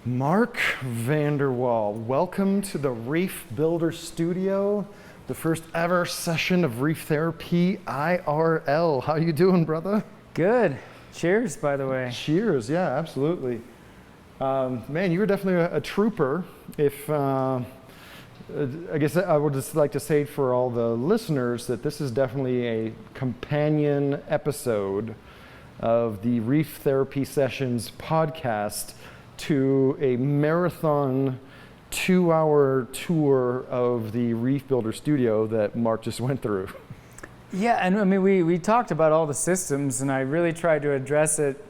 Mark Vanderwall, welcome to the Reef Builder Studio, the first ever session of Reef Therapy IRL. How you doing, brother? Good. Cheers, by the way. Cheers, yeah, absolutely. Man, you were definitely a trooper. I guess I would just like to say for all the listeners that this is definitely a companion episode of the Reef Therapy Sessions podcast to a marathon 2-hour tour of the Reef Builder Studio that Mark just went through. Yeah, and I mean, we talked about all the systems, and I really tried to address it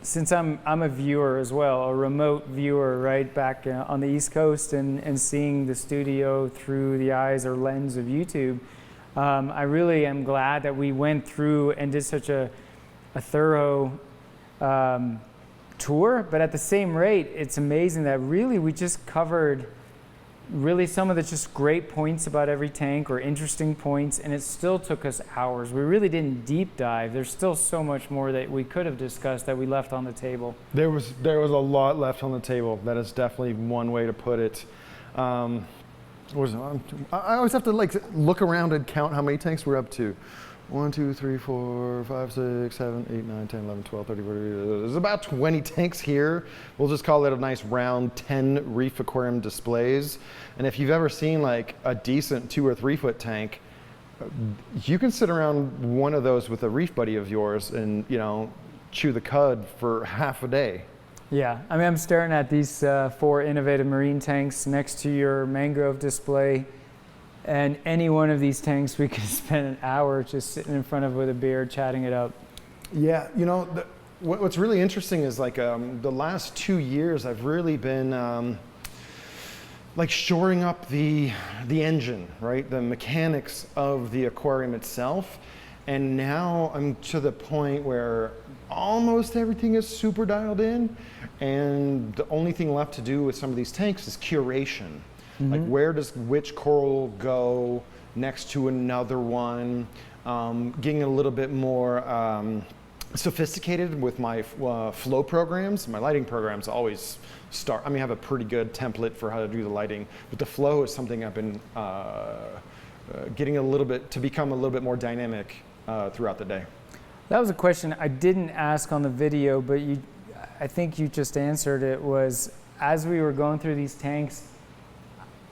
since I'm a viewer as well, a remote viewer, right, back on the East Coast, and seeing the studio through the eyes or lens of YouTube. I really am glad that we went through and did such a thorough tour, but at the same rate, it's amazing that really we just covered really some of the just great points about every tank or interesting points, and it still took us hours. We really didn't deep dive. There's still so much more that we could have discussed that we left on the table. There was a lot left on the table. That is definitely one way to put it. I always have to look around and count how many tanks we're up to. 1, 2, 3, 4, 5, 6, 7, 8, 9, 10, 11, 12, 13, 14. There's about 20 tanks here. We'll just call it a nice round 10 reef aquarium displays. And if you've ever seen like a decent 2 or 3 foot tank, you can sit around one of those with a reef buddy of yours and, chew the cud for half a day. Yeah, I mean, I'm staring at these 4 innovative marine tanks next to your mangrove display. And any one of these tanks, we could spend an hour just sitting in front of with a beer, chatting it up. Yeah, what's really interesting is the last 2 years, I've really been shoring up the engine, right? The mechanics of the aquarium itself. And now I'm to the point where almost everything is super dialed in. And the only thing left to do with some of these tanks is curation. Mm-hmm. Like where does which coral go next to another one? Getting a little bit more sophisticated with my flow programs. My lighting programs always start, I have a pretty good template for how to do the lighting, but the flow is something I've been getting to become a little bit more dynamic throughout the day. That was a question I didn't ask on the video, but I think you just answered it, was as we were going through these tanks,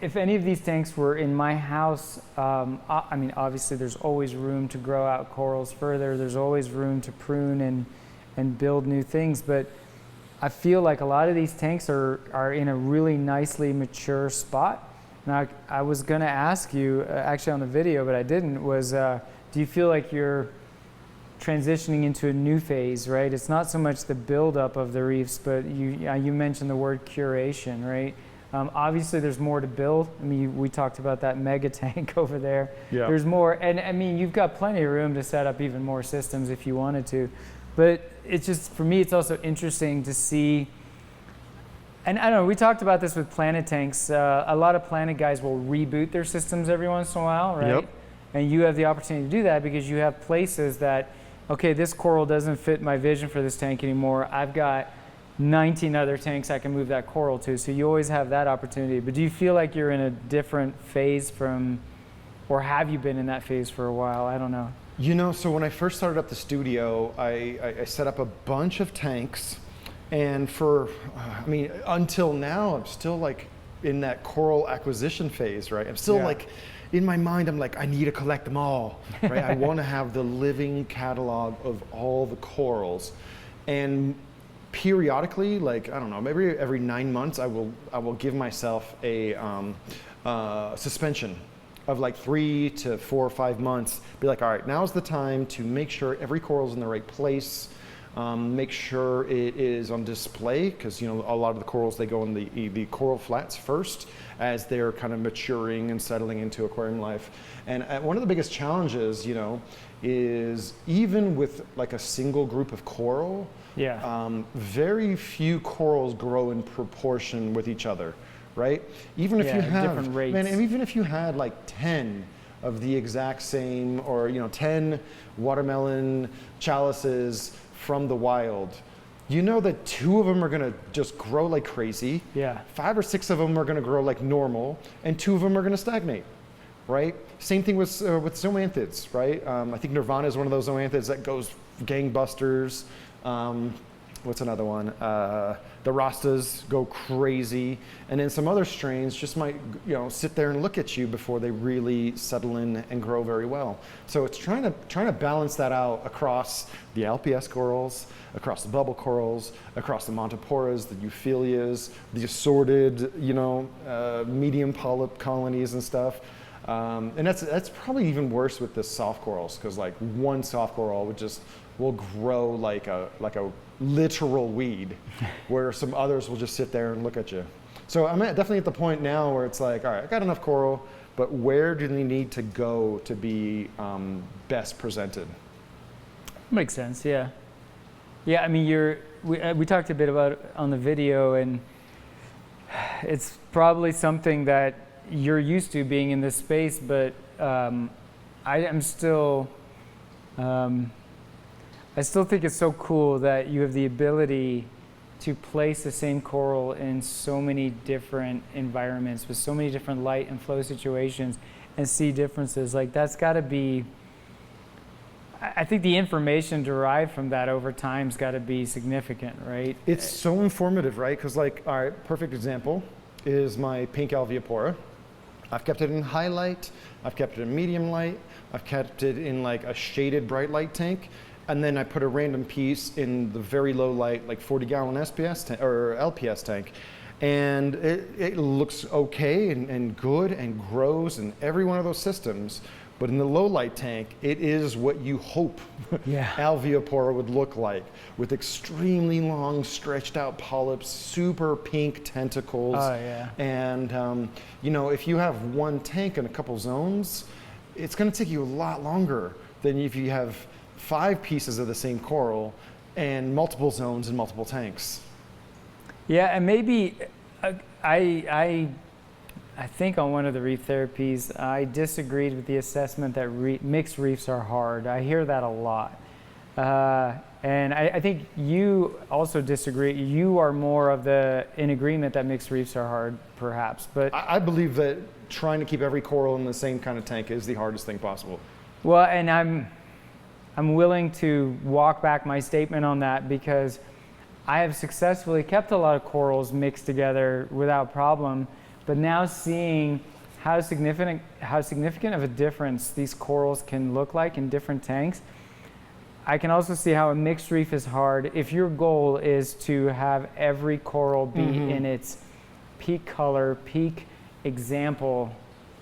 if any of these tanks were in my house, obviously there's always room to grow out corals further. There's always room to prune and build new things. But I feel like a lot of these tanks are in a really nicely mature spot. Now, I was going to ask you, actually on the video, but I didn't, was do you feel like you're transitioning into a new phase, right? It's not so much the buildup of the reefs, but you mentioned the word curation, right? Obviously, there's more to build. We talked about that mega tank over there. Yeah. There's more, and you've got plenty of room to set up even more systems if you wanted to. But it's just, for me, it's also interesting to see, and I don't know, we talked about this with planet tanks. A lot of planet guys will reboot their systems every once in a while, right? Yep. And you have the opportunity to do that because you have places that, okay, this coral doesn't fit my vision for this tank anymore. I've got 19 other tanks I can move that coral to, so you always have that opportunity. But do you feel like you're in a different phase or have you been in that phase for a while? I don't know. So when I first started up the studio, I set up a bunch of tanks, and until now, I'm still in that coral acquisition phase, right? I'm still in my mind, I'm I need to collect them all, right? I want to have the living catalog of all the corals. And periodically, I don't know, maybe every 9 months, I will give myself a suspension of 3 to 4 or 5 months. Be all right, now's the time to make sure every coral's in the right place. Make sure it is on display, because a lot of the corals, they go in the coral flats first as they're kind of maturing and settling into aquarium life. And one of the biggest challenges, is even with a single group of coral, very few corals grow in proportion with each other, right? Even if you have different rates. Man, and even if you had 10 of the exact same, or 10 watermelon chalices from the wild, you know that 2 of them are going to just grow like crazy. Yeah. 5 or 6 of them are going to grow like normal, and 2 of them are going to stagnate, right? Same thing with zoanthids, right? I think Nirvana is one of those zoanthids that goes gangbusters. What's another one? The Rastas go crazy, and then some other strains just might, sit there and look at you before they really settle in and grow very well. So it's trying to balance that out across the LPS corals, across the bubble corals, across the Montiporas, the Euphyllias, the assorted, medium polyp colonies and stuff. And that's probably even worse with the soft corals, because like one soft coral will grow like a literal weed, where some others will just sit there and look at you. So I'm definitely at the point now where it's like, all right, I got enough coral, but where do they need to go to be best presented? Makes sense, yeah. Yeah, I mean, we talked a bit about it on the video, and it's probably something that you're used to being in this space, but I still think it's so cool that you have the ability to place the same coral in so many different environments with so many different light and flow situations and see differences. Like, that's got to be, I think the information derived from that over time's got to be significant, right? It's so informative, right? Because all right, perfect example is my pink Alveopora. I've kept it in high light, I've kept it in medium light, I've kept it in like a shaded bright light tank, and then I put a random piece in the very low light, like 40-gallon SPS or LPS tank, and it looks okay and good and grows in every one of those systems. But in the low light tank, it is what you hope Alveopora would look like, with extremely long, stretched out polyps, super pink tentacles. Oh, yeah. And if you have one tank and a couple zones, it's going to take you a lot longer than if you have 5 pieces of the same coral and multiple zones and multiple tanks. Yeah, and maybe I think on one of the reef therapies, I disagreed with the assessment that mixed reefs are hard. I hear that a lot. And I think you also disagree. You are more in agreement that mixed reefs are hard, perhaps. But I believe that trying to keep every coral in the same kind of tank is the hardest thing possible. Well, and I'm willing to walk back my statement on that, because I have successfully kept a lot of corals mixed together without problem. But now seeing how significant of a difference these corals can look like in different tanks, I can also see how a mixed reef is hard if your goal is to have every coral be in its peak color, peak example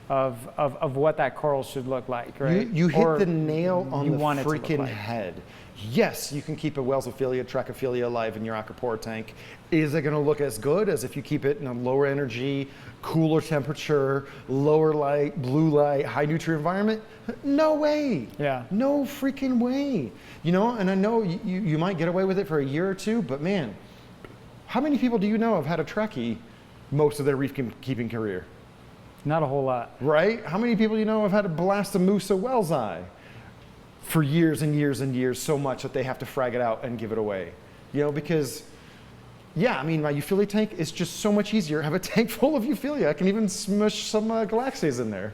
of what that coral should look like, right? You hit the nail on the freaking like. head. Yes, you can keep a Welsophilia, Trachophilia alive in your Acropora tank. Is it going to look as good as if you keep it in a lower energy, cooler temperature, lower light, blue light, high nutrient environment? No way. Yeah. No freaking way. And I know you might get away with it for a year or two, but man, how many people do you know have had a Trachie most of their reef keeping career? Not a whole lot. Right? How many people do you know have had a Blastomussa Wellsii for years and years and years, so much that they have to frag it out and give it away? Because, my Euphyllia tank is just so much easier. I have a tank full of Euphyllia. I can even smush some Galaxias in there.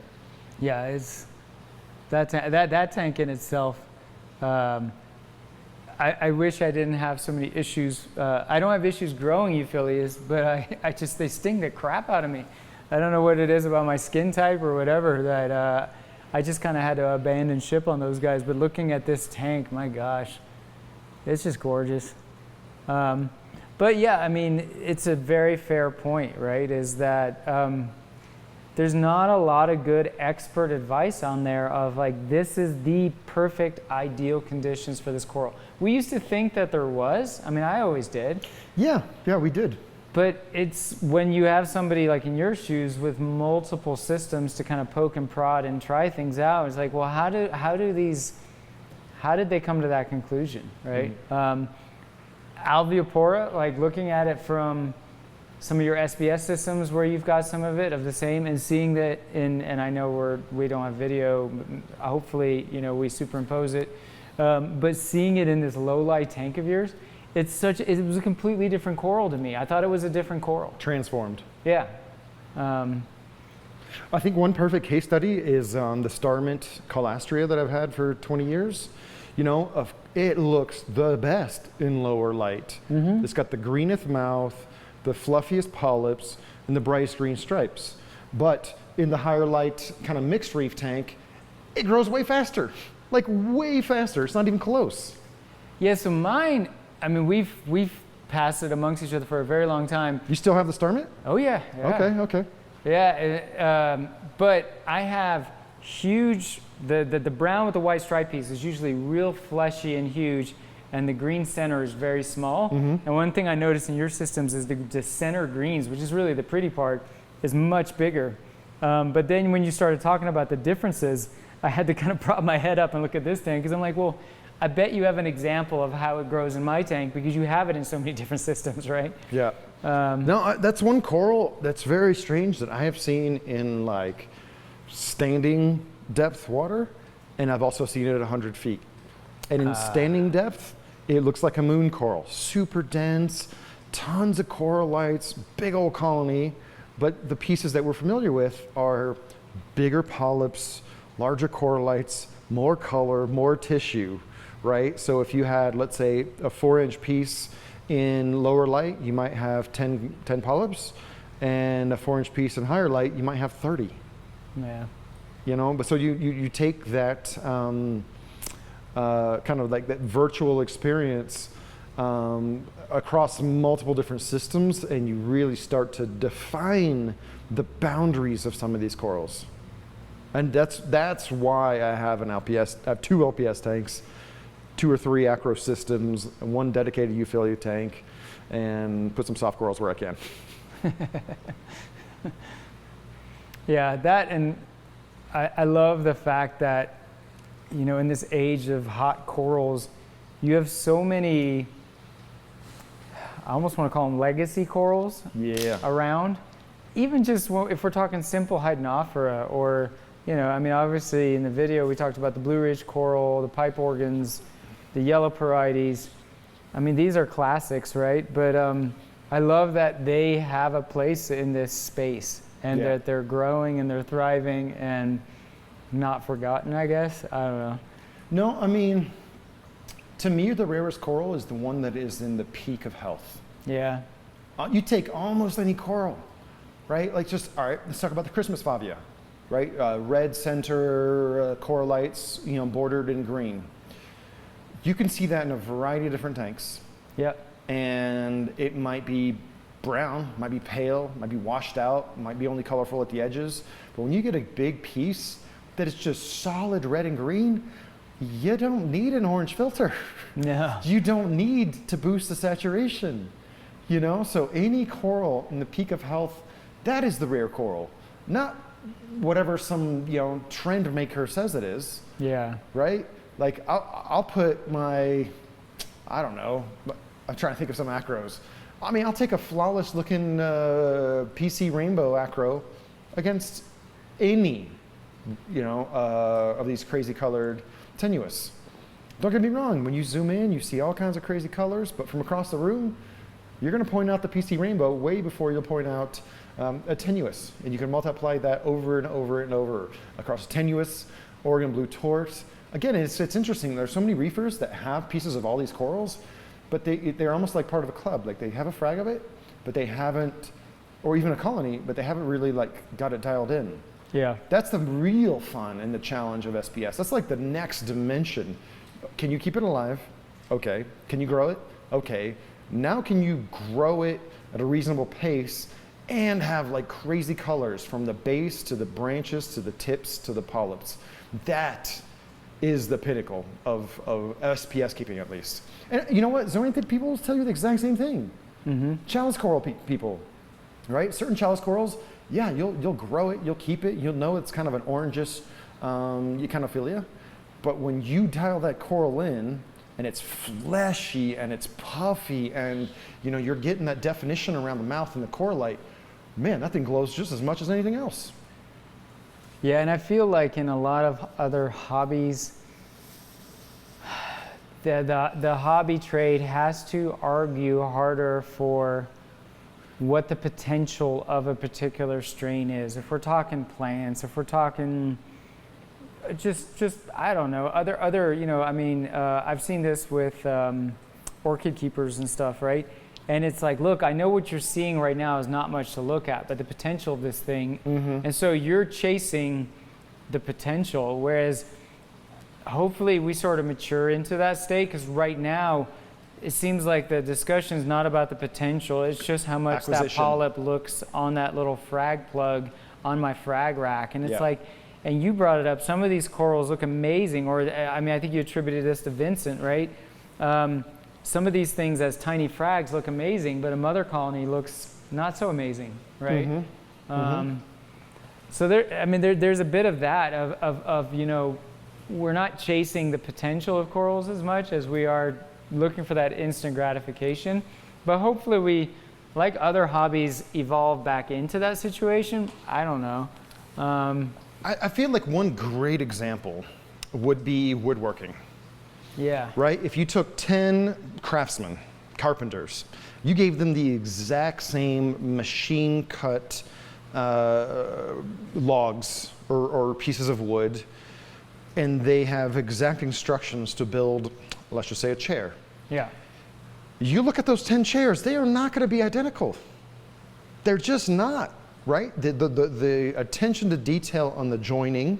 Yeah, it's that tank in itself. I wish I didn't have so many issues. I don't have issues growing Euphyllias, but they sting the crap out of me. I don't know what it is about my skin type or whatever that I just kind of had to abandon ship on those guys. But looking at this tank, my gosh, it's just gorgeous. But yeah, it's a very fair point, right? Is that there's not a lot of good expert advice on there of like, this is the perfect ideal conditions for this coral. We used to think that there was. I always did. Yeah, we did. But it's when you have somebody like in your shoes with multiple systems to kind of poke and prod and try things out, it's like, well, how did they come to that conclusion, right? Alveopora, like looking at it from some of your SBS systems where you've got some of it of the same, and seeing that and I know we don't have video, hopefully we superimpose it, but seeing it in this low light tank of yours, it was a completely different coral to me. I thought it was a different coral. Transformed. Yeah. I think one perfect case study is the star mint Calastria that I've had for 20 years. You know, it looks the best in lower light. It's got the greenest mouth, the fluffiest polyps, and the brightest green stripes. But in the higher light kind of mixed reef tank, it grows way faster. Like way faster. It's not even close. Yeah, so mine, I mean, we've passed it amongst each other for a very long time. You still have the star mint? Oh yeah. Okay. Yeah, but I have huge, the brown with the white stripe piece is usually real fleshy and huge, and the green center is very small. And one thing I noticed in your systems is the center greens, which is really the pretty part, is much bigger. But then when you started talking about the differences, I had to kind of prop my head up and look at this tank, because I'm like, well, I bet you have an example of how it grows in my tank because you have it in so many different systems, right? Yeah. No, that's one coral that's very strange that I have seen in like standing depth water, and I've also seen it at 100 feet. And in standing depth, it looks like a moon coral, super dense, tons of corallites, big old colony, but the pieces that we're familiar with are bigger polyps, larger corallites, more color, more tissue, right? So if you had, let's say, a 4-inch piece in lower light, you might have 10 polyps, and a 4-inch piece in higher light, you might have 30. Yeah. You know, but so you take that kind of like that virtual experience across multiple different systems, and you really start to define the boundaries of some of these corals. And that's why I have an LPS, I have 2 LPS tanks, 2 or 3 acro systems, and 1 dedicated euphyllia tank, and put some soft corals where I can. Yeah, that, and I love the fact that, you know, in this age of hot corals, you have so many, I almost want to call them legacy corals around. Even just if we're talking simple Hydnophora, or, you know, I mean, obviously in the video we talked about the Blue Ridge coral, the pipe organs, the yellow parietes. I mean, these are classics, right? But I love that they have a place in this space, and that they're growing and they're thriving and not forgotten, I guess. I don't know. No, I mean, to me, the rarest coral is the one that is in the peak of health. Yeah. You take almost any coral, right? Like just, all right, let's talk about the Christmas favia, right? Red center corallites, you know, bordered in green. You can see that in a variety of different tanks. Yep. And it might be brown, might be pale, might be washed out, might be only colorful at the edges. But when you get a big piece that is just solid red and green, you don't need an orange filter. No. You don't need to boost the saturation, you know? So any coral in the peak of health, that is the rare coral, not whatever some, you know, trend maker says it is. Yeah. Right? Like I'll put my, I don't know, I'm trying to think of some acros. I mean, I'll take a flawless looking PC rainbow acro against any, you know, of these crazy colored tenuous. Don't get me wrong, when you zoom in, you see all kinds of crazy colors, but from across the room, you're going to point out the PC rainbow way before you'll point out a tenuous. And you can multiply that over and over and over across tenuous, Oregon blue tort. Again, it's interesting. There's so many reefers that have pieces of all these corals, but they're almost like part of a club. Like they have a frag of it, but they haven't, or even a colony, but they haven't really like got it dialed in. Yeah. That's the real fun and the challenge of SPS. That's like the next dimension. Can you keep it alive? Okay. Can you grow it? Okay. Now can you grow it at a reasonable pace and have like crazy colors from the base to the branches to the tips to the polyps? That is the pinnacle of SPS keeping, at least. And you know what? Zoanthid people will tell you the exact same thing. Chalice coral people, right? Certain chalice corals, yeah, you'll grow it, you'll keep it, you'll know it's kind of an orangish echinophilia. But when you dial that coral in, and it's fleshy and it's puffy, and you know you're getting that definition around the mouth and the corallite, man, that thing glows just as much as anything else. Yeah, and I feel like in a lot of other hobbies, the hobby trade has to argue harder for what the potential of a particular strain is. If we're talking plants, if we're talking just I don't know, other you know, I mean, I've seen this with orchid keepers and stuff, right? And it's like, look, I know what you're seeing right now is not much to look at, but the potential of this thing, and so you're chasing the potential, whereas hopefully we sort of mature into that state, because right now it seems like the discussion is not about the potential, it's just how much that polyp looks on that little frag plug on my frag rack. And it's like, and you brought it up, some of these corals look amazing, or I mean, I think you attributed this to Vincent, right? Some of these things as tiny frags look amazing, but a mother colony looks not so amazing, right? So there, I mean, there's a bit of that, of you know, we're not chasing the potential of corals as much as we are looking for that instant gratification. But hopefully we, like other hobbies, evolve back into that situation. I don't know. I feel like one great example would be woodworking. Yeah. Right? If you took 10 craftsmen, carpenters, you gave them the exact same machine cut logs or pieces of wood, and they have exact instructions to build, let's just say, a chair. Yeah. You look at those 10 chairs, they are not going to be identical. They're just not, right? The attention to detail on the joining,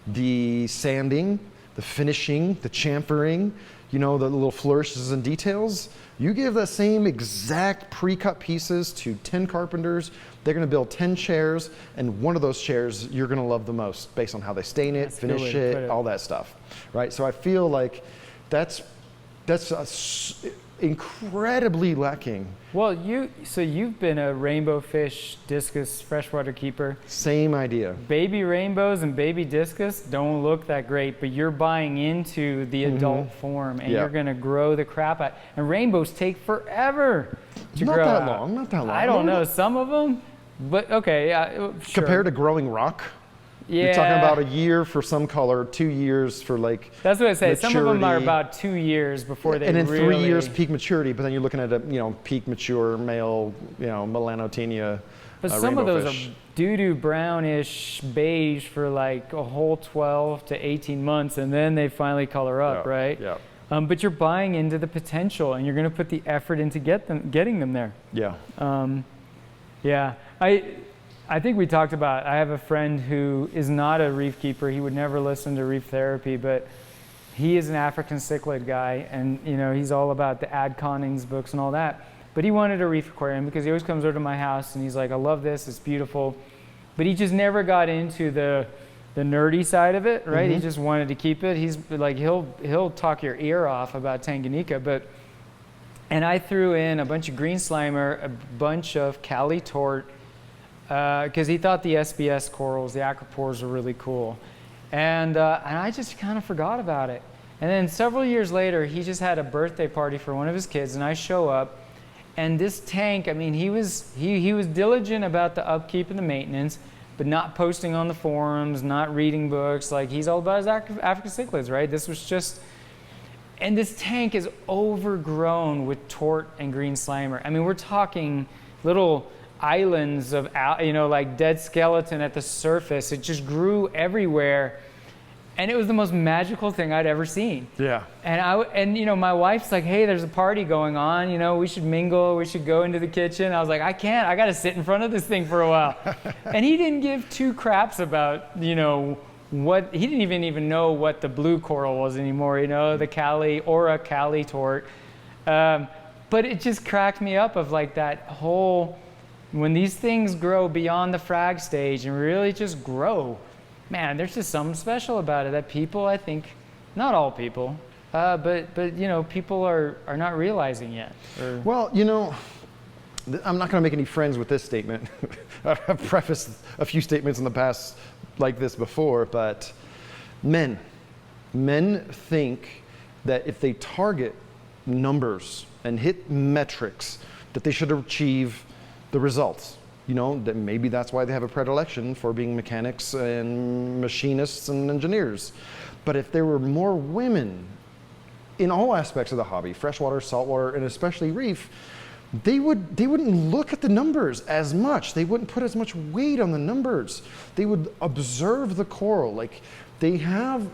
the sanding, the finishing, the chamfering, you know, the little flourishes and details. You give the same exact pre-cut pieces to 10 carpenters, they're going to build 10 chairs, and one of those chairs you're going to love the most based on how they stain it, finish it, all that stuff, right? So I feel like that's incredibly lacking. Well, you've been a rainbow fish discus freshwater keeper. Same idea. Baby rainbows and baby discus don't look that great, but you're buying into the adult form, and you're going to grow the crap out. And rainbows take forever to grow out. Not that long. I don't know, some of them, but okay, sure. Compared to growing rock? Yeah. You're talking about a year for some color, 2 years for like That's what I say. maturity. Some of them are about 2 years before they and in really... 3 years peak maturity, but then you're looking at a peak mature male, Melanotenia. But some of those are doo-doo brownish beige for like a whole 12 to 18 months, and then they finally color up, right? Yeah. But you're buying into the potential, and you're going to put the effort into getting them there. Yeah. Yeah. I think we talked about, I have a friend who is not a reef keeper. He would never listen to reef therapy, but he is an African cichlid guy, and he's all about the Ad Connings books and all that. But he wanted a reef aquarium because he always comes over to my house and he's like, I love this, it's beautiful. But he just never got into the nerdy side of it, right? He just wanted to keep it. He's like, he'll talk your ear off about Tanganyika, and I threw in a bunch of green slimer, a bunch of Cali tort, because he thought the SBS corals, the acropores, were really cool. And I just kind of forgot about it. And then several years later, he just had a birthday party for one of his kids, and I show up, and this tank, I mean, he was diligent about the upkeep and the maintenance, but not posting on the forums, not reading books. Like, he's all about his African cichlids, right? This was just, and this tank is overgrown with tort and green slimer. I mean, we're talking little islands of, like dead skeleton at the surface. It just grew everywhere, and it was the most magical thing I'd ever seen. Yeah. And my wife's like, hey, there's a party going on, we should mingle, we should go into the kitchen. I was like, I can't, I gotta sit in front of this thing for a while. And he didn't give two craps about, what, he didn't even know what the blue coral was anymore, the Cali, Aura Cali tort. But it just cracked me up of like that whole, when these things grow beyond the frag stage and really just grow, man, there's just something special about it that people, I think, not all people, but people are not realizing yet. Well, I'm not going to make any friends with this statement. I've prefaced a few statements in the past like this before, but men think that if they target numbers and hit metrics, that they should achieve the results. That maybe that's why they have a predilection for being mechanics and machinists and engineers. But if there were more women in all aspects of the hobby, freshwater, saltwater, and especially reef, they wouldn't look at the numbers as much. They wouldn't put as much weight on the numbers. They would observe the coral. Like, they have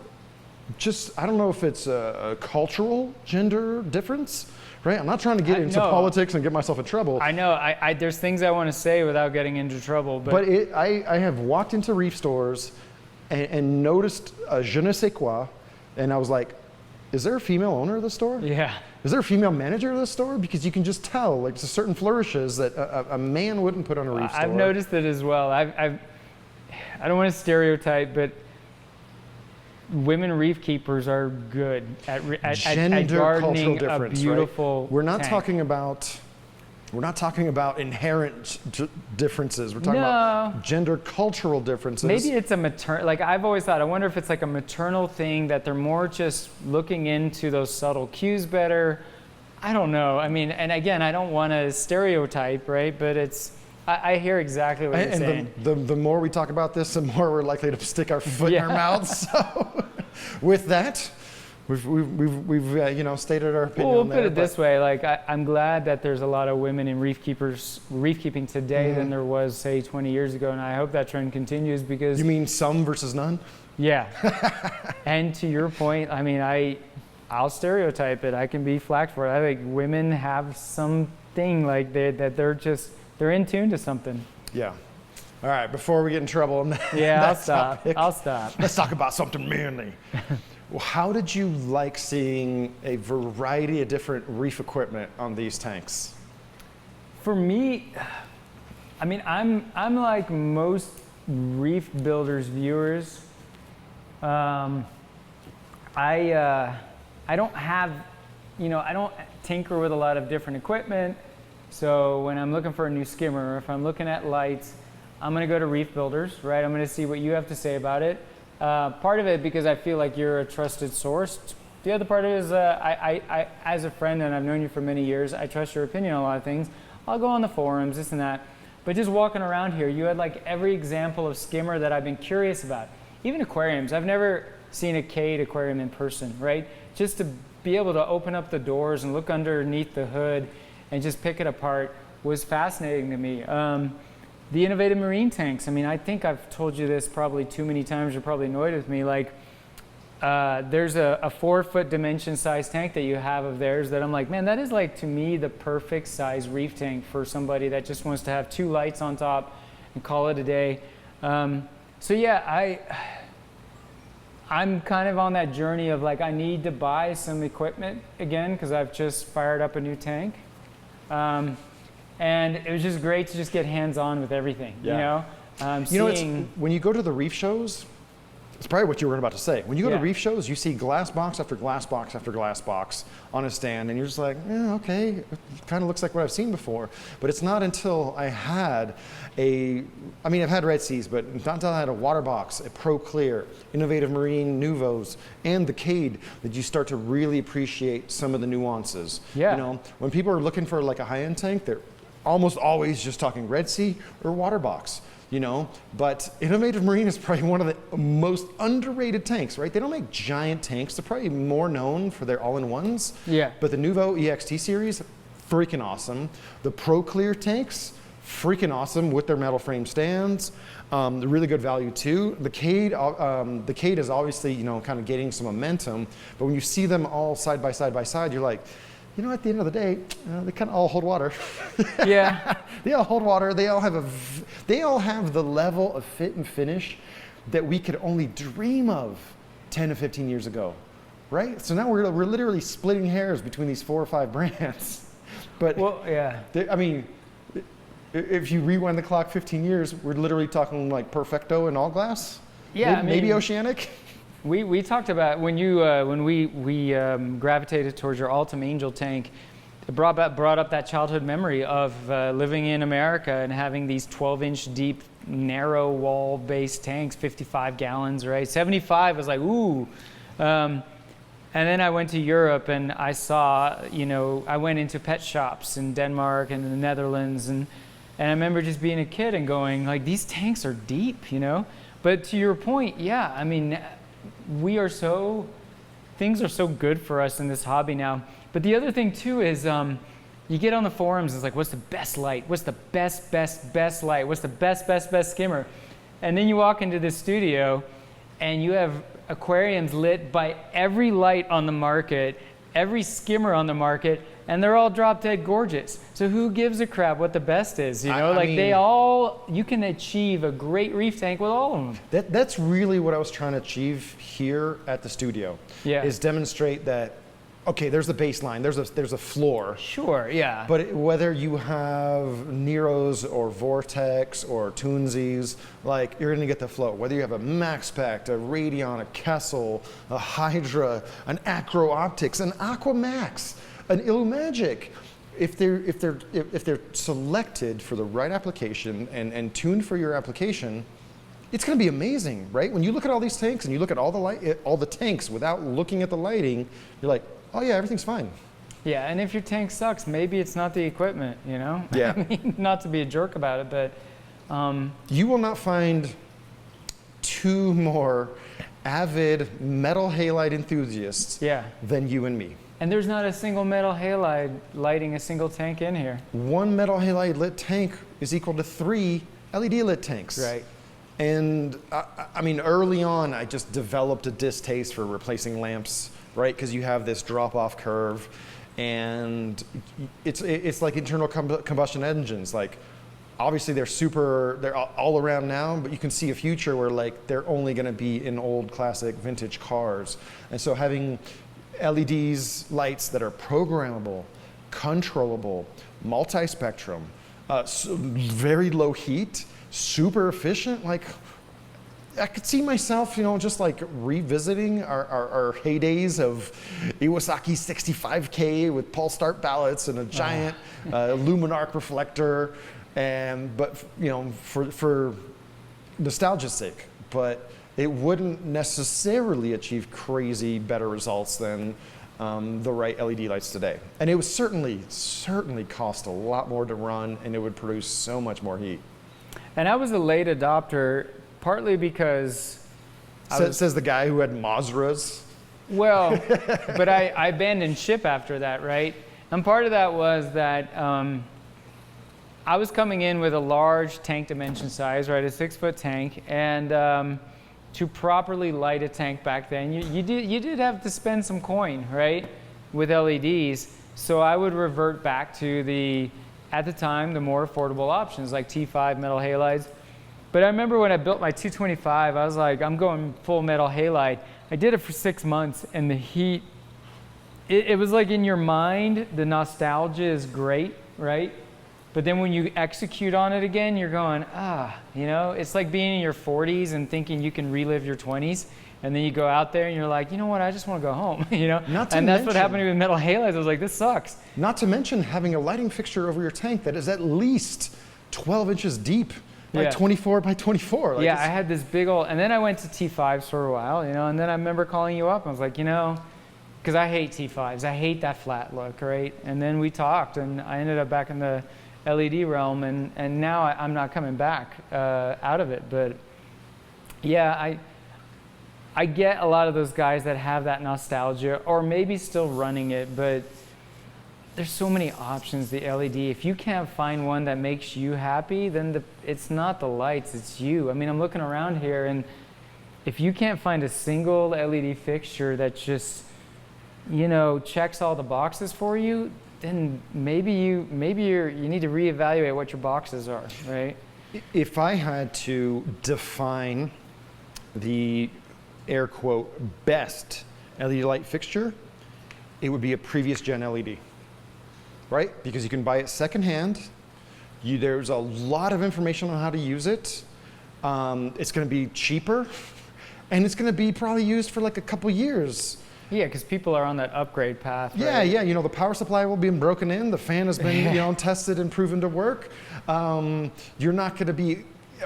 just, I don't know if it's a cultural gender difference, right? I'm not trying to get into politics and get myself in trouble. I know, there's things I want to say without getting into trouble. But I have walked into reef stores and noticed a je ne sais quoi, and I was like, is there a female owner of the store? Yeah. Is there a female manager of the store? Because you can just tell, like, there's certain flourishes that a man wouldn't put on a reef store. I've noticed it as well. I don't want to stereotype, but women reef keepers are good at gardening a beautiful right? We're not tank. talking about inherent differences. We're talking about gender cultural differences. Maybe it's a maternal, like I've always thought, I wonder if it's like a maternal thing, that they're more just looking into those subtle cues better. I don't know. I mean, and again, I don't want to stereotype, right? But I hear exactly what you're saying. The more we talk about this, the more we're likely to stick our foot in our mouths. So with that, we've stated our opinion. Well, we'll put it this way: like I'm glad that there's a lot of women in reef keeping today than there was, say, 20 years ago, and I hope that trend continues because. You mean some versus none? Yeah. And to your point, I mean, I'll stereotype it. I can be flacked for it. I think women have something like that they're in tune to something. Yeah. All right, before we get in trouble on that, I'll stop. Let's talk about something manly. Well, how did you like seeing a variety of different reef equipment on these tanks? For me, I mean, I'm like most reef builders viewers. I don't have, I don't tinker with a lot of different equipment. So when I'm looking for a new skimmer, if I'm looking at lights, I'm going to go to Reef Builders, right? I'm going to see what you have to say about it. Part of it because I feel like you're a trusted source. The other part is I, as a friend, and I've known you for many years, I trust your opinion on a lot of things. I'll go on the forums, this and that. But just walking around here, you had like every example of skimmer that I've been curious about. Even aquariums. I've never seen a cage aquarium in person, right? Just to be able to open up the doors and look underneath the hood and just pick it apart was fascinating to me. The innovative marine tanks, I mean, I think I've told you this probably too many times, you're probably annoyed with me, like there's a 4-foot dimension size tank that you have of theirs that I'm like, man, that is like to me the perfect size reef tank for somebody that just wants to have 2 lights on top and call it a day. So yeah, I'm kind of on that journey of like, I need to buy some equipment again because I've just fired up a new tank. And it was just great to just get hands-on with everything, when you go to the reef shows, it's probably what you were about to say. When you go to reef shows, you see glass box after glass box after glass box on a stand, and you're just like, yeah, okay, it kind of looks like what I've seen before. But it's not until I've had Red Seas, but not until I had a water box, a Pro Clear, Innovative Marine Nuvos, and the Cade that you start to really appreciate some of the nuances. Yeah. When people are looking for like a high-end tank, they're almost always just talking Red Sea or water box. But Innovative Marine is probably one of the most underrated tanks, right? They don't make giant tanks. They're probably more known for their all-in-ones. Yeah. But the Nuvo EXT series, freaking awesome. The Pro Clear tanks, freaking awesome with their metal frame stands. Really good value too. The Cade is obviously, kind of getting some momentum. But when you see them all side by side, you're like, at the end of the day, they kind of all hold water. Yeah. They all hold water. They all have the level of fit and finish that we could only dream of 10 to 15 years ago, right? So now we're literally splitting hairs between these 4 or 5 brands. But well, yeah. If you rewind the clock 15 years, we're literally talking like Perfecto and all glass. Yeah, maybe Oceanic. We talked about when we gravitated towards your Ultim Angel tank, it brought up that childhood memory of living in America and having these 12-inch deep, narrow wall-based tanks, 55 gallons, right? 75 was like, ooh. And then I went to Europe and I saw, I went into pet shops in Denmark and in the Netherlands, and I remember just being a kid and going, like, these tanks are deep, But to your point, yeah, I mean, we are so things are so good for us in this hobby now. But the other thing too is you get on the forums, it's like, what's the best light? What's the best light? What's the best skimmer? And then you walk into the studio and you have aquariums lit by every light on the market, every skimmer on the market, and they're all drop dead gorgeous. So who gives a crap what the best is? You know, you can achieve a great reef tank with all of them. That's really what I was trying to achieve here at the studio. Yeah. Is demonstrate that, okay, there's a baseline, there's a floor. Sure, yeah. But whether you have Neros or Vortex or Toonsies, like, you're gonna get the flow. Whether you have a MaxPact, a Radion, a Kessel, a Hydra, an Acro Optics, an Aquamax, an Illumagic, if they're selected for the right application and tuned for your application, it's going to be amazing, right? When you look at all these tanks and you look at all the tanks without looking at the lighting, you're like, oh yeah, everything's fine. Yeah, and if your tank sucks, maybe it's not the equipment, you know? Yeah. I mean, not to be a jerk about it, but you will not find two more avid metal halide enthusiasts than you and me. And there's not a single metal halide lighting a single tank in here. One metal halide lit tank is equal to 3 LED lit tanks. Right. And I mean, early on, I just developed a distaste for replacing lamps, right? Because you have this drop-off curve, and it's like internal combustion engines. Like, obviously they're all around now, but you can see a future where like they're only going to be in old classic vintage cars. And so having LEDs lights that are programmable, controllable, multi-spectrum, very low heat, super efficient. Like, I could see myself, you know, just like revisiting our heydays of Iwasaki 65K with pulse start ballasts and a giant Luminarc reflector, but you know, for nostalgia's sake. But it wouldn't necessarily achieve crazy better results than the right LED lights today. And it would certainly cost a lot more to run, and it would produce so much more heat. And I was a late adopter, partly because says the guy who had Mazras. Well, but I abandoned ship after that, right? And part of that was that I was coming in with a large tank dimension size, right, a 6-foot tank, and to properly light a tank back then, you did have to spend some coin, right, with LEDs. So I would revert back to at the time, the more affordable options like T5 metal halides. But I remember when I built my 225, I was like, I'm going full metal halide. I did it for 6 months, and the heat, it was like in your mind, the nostalgia is great, right? But then when you execute on it again, you're going, you know, it's like being in your 40s and thinking you can relive your 20s. And then you go out there and you're like, you know what, I just want to go home, you know? And that's what happened with metal halides. I was like, this sucks. Not to mention having a lighting fixture over your tank that is at least 12 inches deep, like 24 by 24. Like, I had this big old, and then I went to T5s for a while, you know, and then I remember calling you up. I was like, you know, because I hate T5s. I hate that flat look, right? And then we talked, and I ended up back in the LED realm, and now I'm not coming back out of it. But yeah, I get a lot of those guys that have that nostalgia, or maybe still running it, but there's so many options, the LED. If you can't find one that makes you happy, then it's not the lights, it's you. I mean, I'm looking around here, and if you can't find a single LED fixture that just, you know, checks all the boxes for you, then maybe you need to reevaluate what your boxes are, right? If I had to define the air quote best LED light fixture, it would be a previous gen LED, right? Because you can buy it secondhand. There's a lot of information on how to use it. It's going to be cheaper, and it's going to be probably used for like a couple years. Yeah, because people are on that upgrade path. Right? Yeah. You know, the power supply will be broken in. The fan has been, you know, tested and proven to work. You're not going to be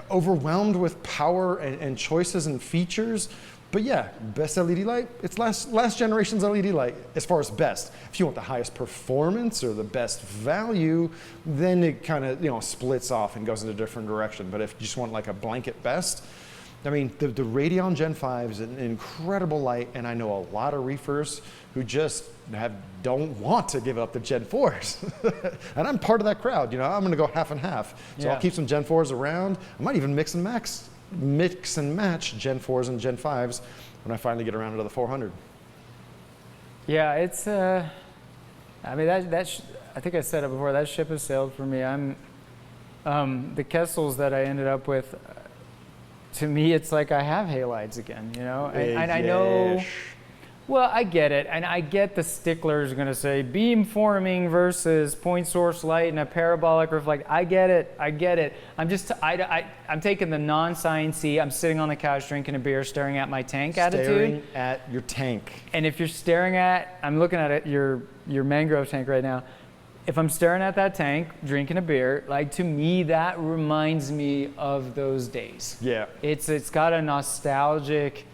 overwhelmed with power and choices and features. But yeah, best LED light, it's last generation's LED light as far as best. If you want the highest performance or the best value, then it kind of, you know, splits off and goes in a different direction. But if you just want like a blanket best, I mean, the Radeon Gen 5 is an incredible light, and I know a lot of reefers who just don't want to give up the Gen 4s. And I'm part of that crowd, you know, I'm gonna go half and half. So I'll keep some Gen 4s around. I might even mix and match Gen 4s and Gen 5s when I finally get around to the 400. Yeah, it's, I mean, I think I said it before, that ship has sailed for me. The Kessels that I ended up with, to me, it's like I have halides again, you know? And I know, well, I get it. And I get the sticklers are gonna say beam forming versus point source light and a parabolic reflect. I get it, I'm taking the non-sciencey, I'm sitting on the couch drinking a beer, staring at my tank attitude. Staring at your tank. And if you're staring at, I'm looking at it, your mangrove tank right now. If I'm staring at that tank, drinking a beer, like to me, that reminds me of those days. Yeah. It's got a nostalgic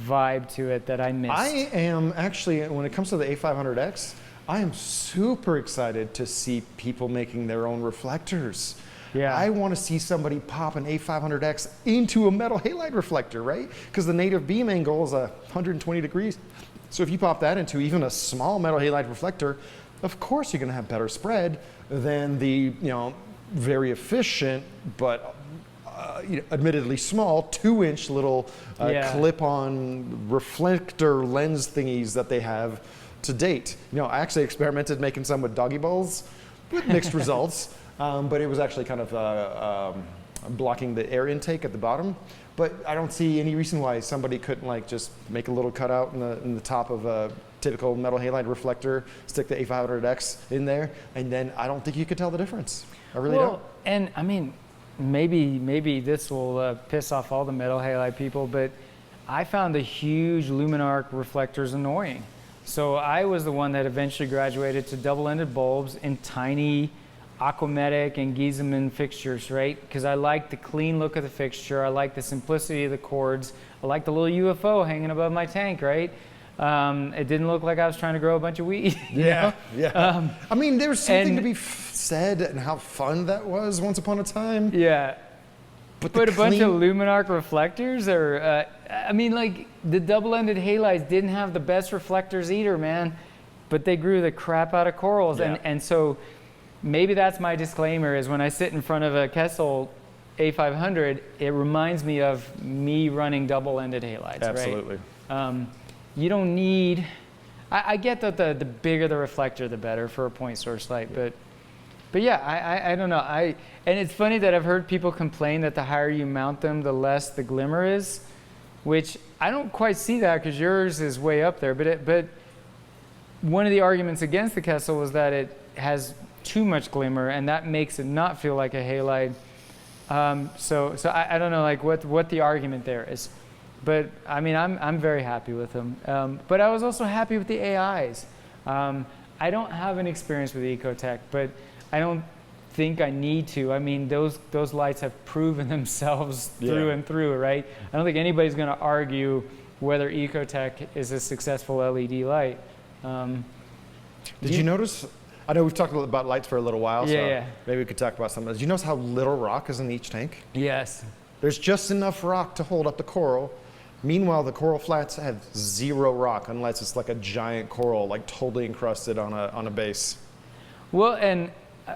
vibe to it that I missed. I am actually, when it comes to the A500X, I am super excited to see people making their own reflectors. Yeah. I want to see somebody pop an A500X into a metal halide reflector, right? Because the native beam angle is 120 degrees. So if you pop that into even a small metal halide reflector, of course you're going to have better spread than the, you know, very efficient but admittedly small 2-inch little clip-on reflector lens thingies that they have to date. You know, I actually experimented making some with doggy bowls with mixed results, but it was actually kind of blocking the air intake at the bottom. But I don't see any reason why somebody couldn't like just make a little cutout in the top of a typical metal halide reflector, stick the A500X in there, and then I don't think you could tell the difference. I really don't. And I mean, maybe this will piss off all the metal halide people, but I found the huge Luminarc reflectors annoying. So I was the one that eventually graduated to double-ended bulbs in tiny Aquametic and Giesemann fixtures, right? Because I like the clean look of the fixture, I like the simplicity of the cords, I like the little UFO hanging above my tank, right? It didn't look like I was trying to grow a bunch of weed. Yeah. I mean, there's something to be said and how fun that was once upon a time. Yeah. But a bunch of Luminarc reflectors, or I mean, like the double-ended halides didn't have the best reflectors either, man. But they grew the crap out of corals, and so maybe that's my disclaimer: is when I sit in front of a Kessel A500, it reminds me of me running double-ended halides. Absolutely. Right? You don't need. I get that the bigger the reflector, the better for a point source light, but yeah, I don't know. And it's funny that I've heard people complain that the higher you mount them, the less the glimmer is, which I don't quite see that because yours is way up there. But one of the arguments against the Kessel was that it has too much glimmer, and that makes it not feel like a halide. So I don't know like what the argument there is. But I mean, I'm very happy with them. But I was also happy with the AIs. I don't have an experience with Ecotech, but I don't think I need to. I mean, those lights have proven themselves through and through, right? I don't think anybody's going to argue whether Ecotech is a successful LED light. Did you notice? I know we've talked about lights for a little while, so maybe we could talk about something. Did you notice how little rock is in each tank? Yes. There's just enough rock to hold up the coral. Meanwhile, the coral flats have zero rock unless it's like a giant coral, like totally encrusted on a base. Well, and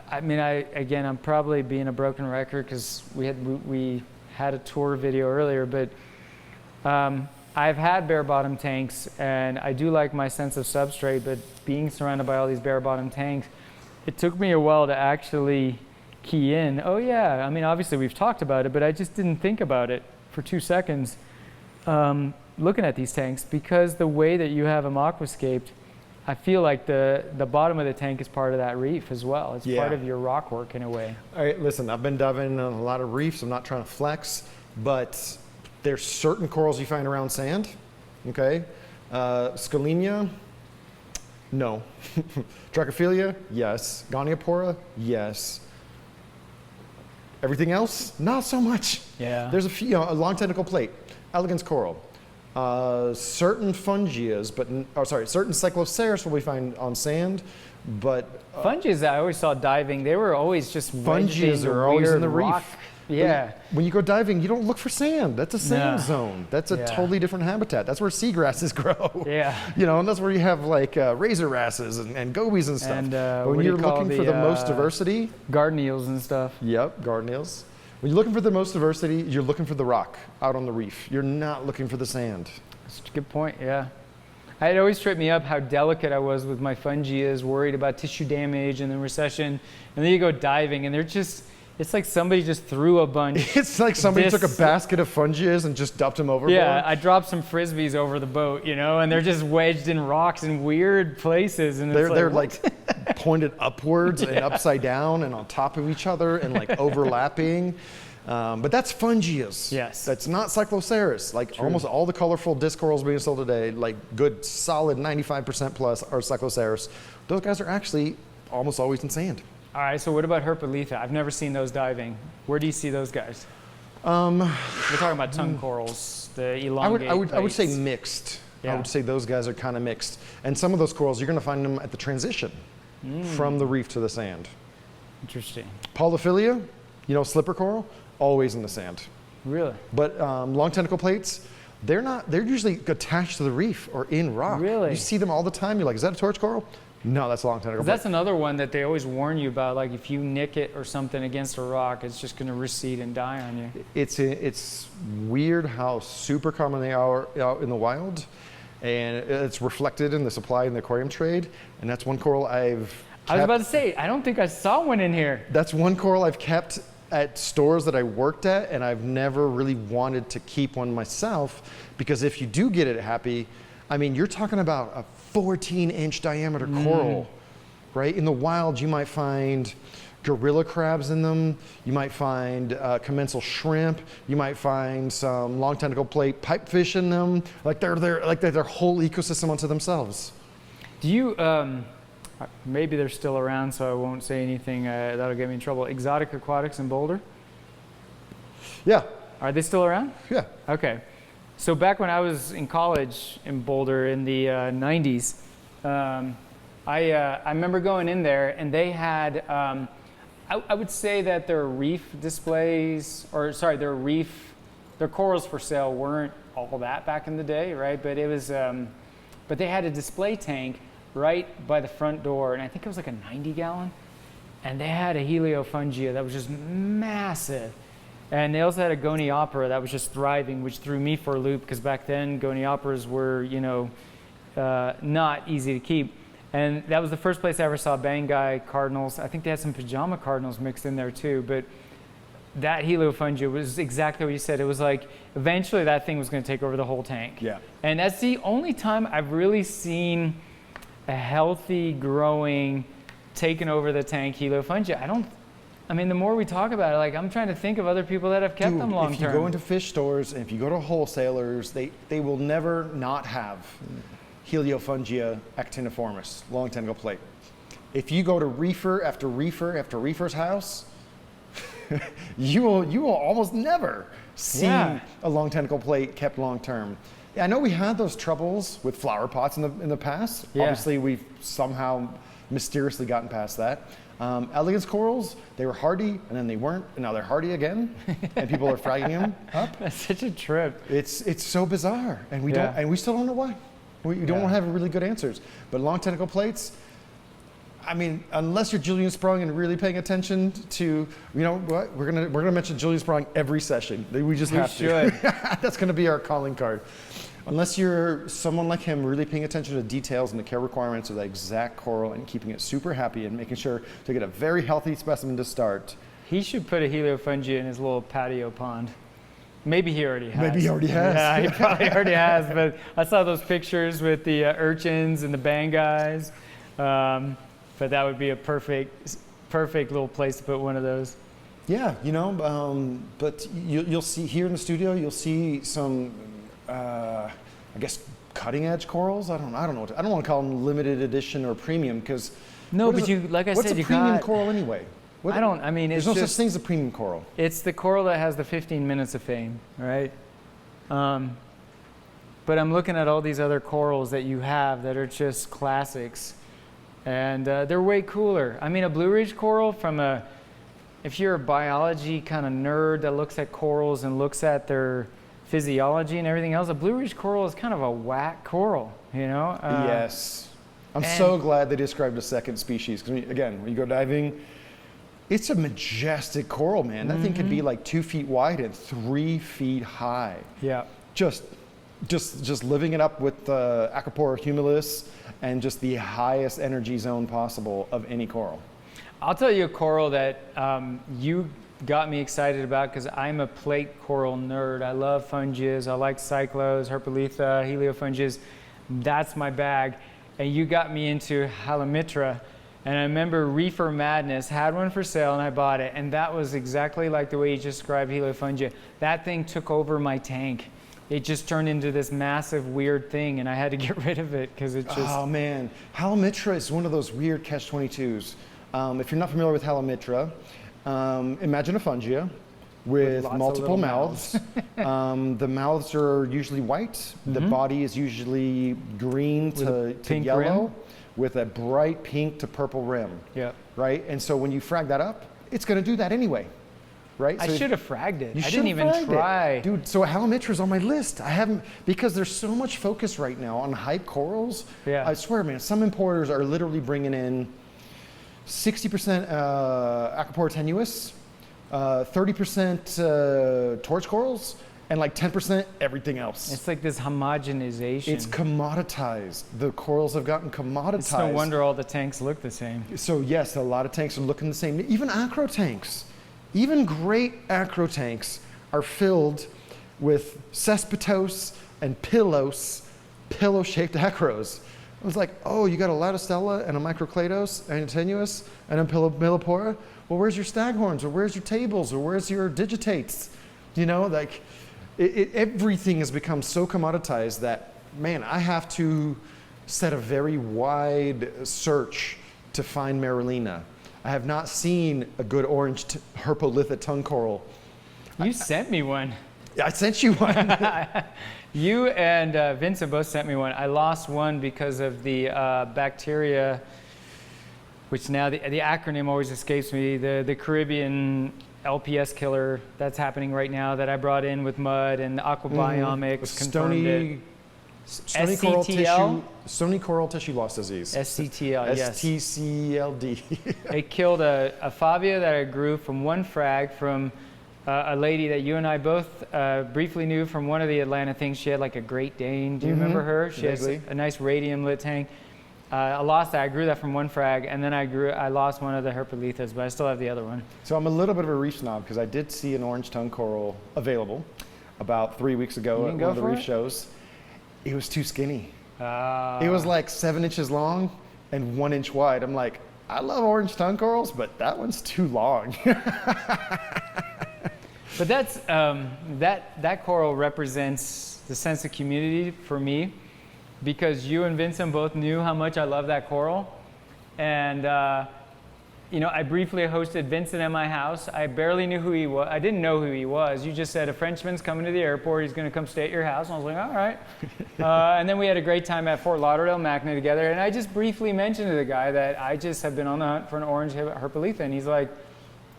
I mean, again, I'm probably being a broken record because we had a tour video earlier, but I've had bare bottom tanks, and I do like my sense of substrate, but being surrounded by all these bare bottom tanks, it took me a while to actually key in. Oh yeah, I mean, obviously we've talked about it, but I just didn't think about it for 2 seconds looking at these tanks, because the way that you have them aquascaped, I feel like the bottom of the tank is part of that reef as well. It's part of your rock work in a way. All right, listen, I've been diving on a lot of reefs. I'm not trying to flex, but there's certain corals you find around sand, okay? Scalenia, no. Dracophilia, yes. Goniopora, yes. Everything else, not so much. Yeah. There's a few, a long tentacle plate, elegance coral. Certain fungias, certain cycloceras will we find on sand, but fungias I always saw diving, they were always just fungias are always in the reef. Yeah. When you go diving, you don't look for sand. That's a sand No. zone. That's a totally different habitat. That's where seagrasses grow. Yeah. You know, and that's where you have like razor wrasses and gobies and stuff. And, but what when do you you're call looking for the most diversity, garden eels and stuff. yep, garden eels. When you're looking for the most diversity, you're looking for the rock out on the reef. You're not looking for the sand. That's a good point, yeah. It always tripped me up how delicate I was with my fungia, worried about tissue damage and then recession. And then you go diving and they're just, it's like somebody just threw a bunch. It's like somebody took a basket of fungias and just dumped them overboard. Yeah, I dropped some frisbees over the boat, you know, and they're just wedged in rocks in weird places. And They're like pointed upwards and upside down and on top of each other and like overlapping. But that's fungias. Yes. That's not cycloceras. Like almost all the colorful disc corals being sold today, like good solid 95% plus are cycloceras. Those guys are actually almost always in sand. All right, so what about Herpetolitha? I've never seen those diving. Where do you see those guys? We're talking about tongue corals, the elongate I would say plates. mixed. Yeah. I would say those guys are kind of mixed. And some of those corals, you're going to find them at the transition from the reef to the sand. Interesting. Polyphilia, you know, slipper coral, always in the sand. Really? But long tentacle plates, they're usually attached to the reef or in rock. Really? You see them all the time. You're like, is that a torch coral? No, that's a long tentacle plate. That's another one that they always warn you about. Like if you nick it or something against a rock, it's just going to recede and die on you. It's weird how super common they are out in the wild. And it's reflected in the supply in the aquarium trade. And that's one coral I was about to say, I don't think I saw one in here. That's one coral I've kept at stores that I worked at, and I've never really wanted to keep one myself, because if you do get it happy, I mean, you're talking about a 14-inch diameter coral, right? In the wild, you might find gorilla crabs in them. You might find commensal shrimp. You might find some long tentacle plate pipefish in them. Like they're their whole ecosystem unto themselves. Do you, maybe they're still around, so I won't say anything that'll get me in trouble. Exotic Aquatics in Boulder? Yeah. Are they still around? Yeah. Okay. So back when I was in college in Boulder in the 90s, I remember going in there and they had, I would say that their reef displays, or sorry, their corals for sale weren't all that back in the day, right? But it was, but they had a display tank right by the front door, and I think it was like a 90-gallon, and they had a heliofungia that was just massive. And they also had a goniopora that was just thriving, which threw me for a loop, because back then gonioperas were, you know, not easy to keep. And that was the first place I ever saw Bangai cardinals. I think they had some pajama cardinals mixed in there too, but that heliofungia was exactly what you said. It was like, eventually that thing was going to take over the whole tank. Yeah. And that's the only time I've really seen a healthy, growing, taking over the tank heliofungia. I mean, the more we talk about it, like, I'm trying to think of other people that have kept them long term. If you go into fish stores and if you go to wholesalers, they will never not have Heliofungia actiniformis, long tentacle plate. If you go to reefer after reefer after reefer's house, you will almost never see a long tentacle plate kept long term. I know we had those troubles with flower pots in the past. Yeah. Obviously, we've somehow mysteriously gotten past that. Elegance corals, they were hardy, and then they weren't, and now they're hardy again, and people are fragging them up. That's such a trip. It's so bizarre, and we still don't know why. We don't have really good answers. But long tentacle plates, I mean, unless you're Julian Sprung and really paying attention to, you know what, we're gonna mention Julian Sprung every session. We just have to. That's gonna be our calling card. Unless you're someone like him really paying attention to details and the care requirements of that exact coral and keeping it super happy and making sure to get a very healthy specimen to start. He should put a heliofungia in his little patio pond. Maybe he already has. Maybe he already has. Yeah, he probably already has. But I saw those pictures with the urchins and the bangais. But that would be a perfect little place to put one of those. Yeah, you know, but you'll see here in the studio, you'll see some, I guess, cutting edge corals. I don't know. I don't want to call them limited edition or premium, because no, but like I said, what's a premium coral anyway? There's no such thing as a premium coral. It's the coral that has the 15 minutes of fame, right? But I'm looking at all these other corals that you have that are just classics, and they're way cooler. I mean, a Blue Ridge coral from a if you're a biology kind of nerd that looks at corals and looks at their physiology and everything else, a blue ridge coral is kind of a whack coral, you know? Yes. I'm so glad they described a second species. Because again, when you go diving, it's a majestic coral, man. That thing could be like 2 feet wide and 3 feet high. Yeah. Just living it up with Acropora humilis and just the highest energy zone possible of any coral. I'll tell you a coral that you got me excited about because I'm a plate coral nerd. I love funges. I like cyclos, herpolitha, heliofunges. That's my bag. And you got me into halimitra. And I remember Reefer Madness had one for sale and I bought it. And that was exactly like the way you just described heliofungia. That thing took over my tank. It just turned into this massive weird thing and I had to get rid of it because it just... Oh man, halimitra is one of those weird catch-22s. If you're not familiar with halimitra, imagine a fungia with multiple mouths. The mouths are usually white. The body is usually green to yellow with a bright pink to purple rim. Yeah. Right? And so when you frag that up, it's going to do that anyway. Right? I So should have fragged it. you I didn't even should've fragged try. it. Dude, so halimitra's on my list. I haven't, because there's so much focus right now on hype corals. Yeah. I swear, man, some importers are literally bringing in 60% Acropora tenuis, 30% torch corals, and like 10% everything else. It's like this homogenization. It's commoditized. The corals have gotten commoditized. It's no wonder all the tanks look the same. So yes, a lot of tanks are looking the same. Even acro tanks, even great acro tanks are filled with cespitose and pillow-shaped acros. I was like, oh, you got a latticella and a microclados and a tenuis and a millipora? Well, where's your staghorns, or where's your tables, or where's your digitates? You know, like, everything has become so commoditized that, man, I have to set a very wide search to find Marulina. I have not seen a good orange herpolitha tongue coral. You sent me one. I sent you one. You and Vincent both sent me one. I lost one because of the bacteria, which now the acronym always escapes me, the Caribbean LPS killer that's happening right now that I brought in with mud and aquabiomics confirmed it. Stony coral tissue, stony coral tissue loss disease. SCTL, yes. STCLD. It killed a favia that I grew from one frag from a lady that you and I both briefly knew from one of the Atlanta things. She had like a Great Dane. Do you remember her? She has a nice radium lit tank. I lost that. I grew that from one frag, and then I lost one of the herpolithas, but I still have the other one. So I'm a little bit of a reef snob because I did see an orange tongue coral available about 3 weeks ago at one of the reef shows. It was too skinny. It was like 7 inches long and 1 inch wide. I'm like, I love orange tongue corals, but that one's too long. But that's that coral represents the sense of community for me, because you and Vincent both knew how much I love that coral, and you know, I briefly hosted Vincent at my house. I barely knew who he was. I didn't know who he was. You just said a Frenchman's coming to the airport. He's going to come stay at your house. And I was like, all right. And then we had a great time at Fort Lauderdale, Mackinac together. And I just briefly mentioned to the guy that I just have been on the hunt for an orange herpolitha. And he's like,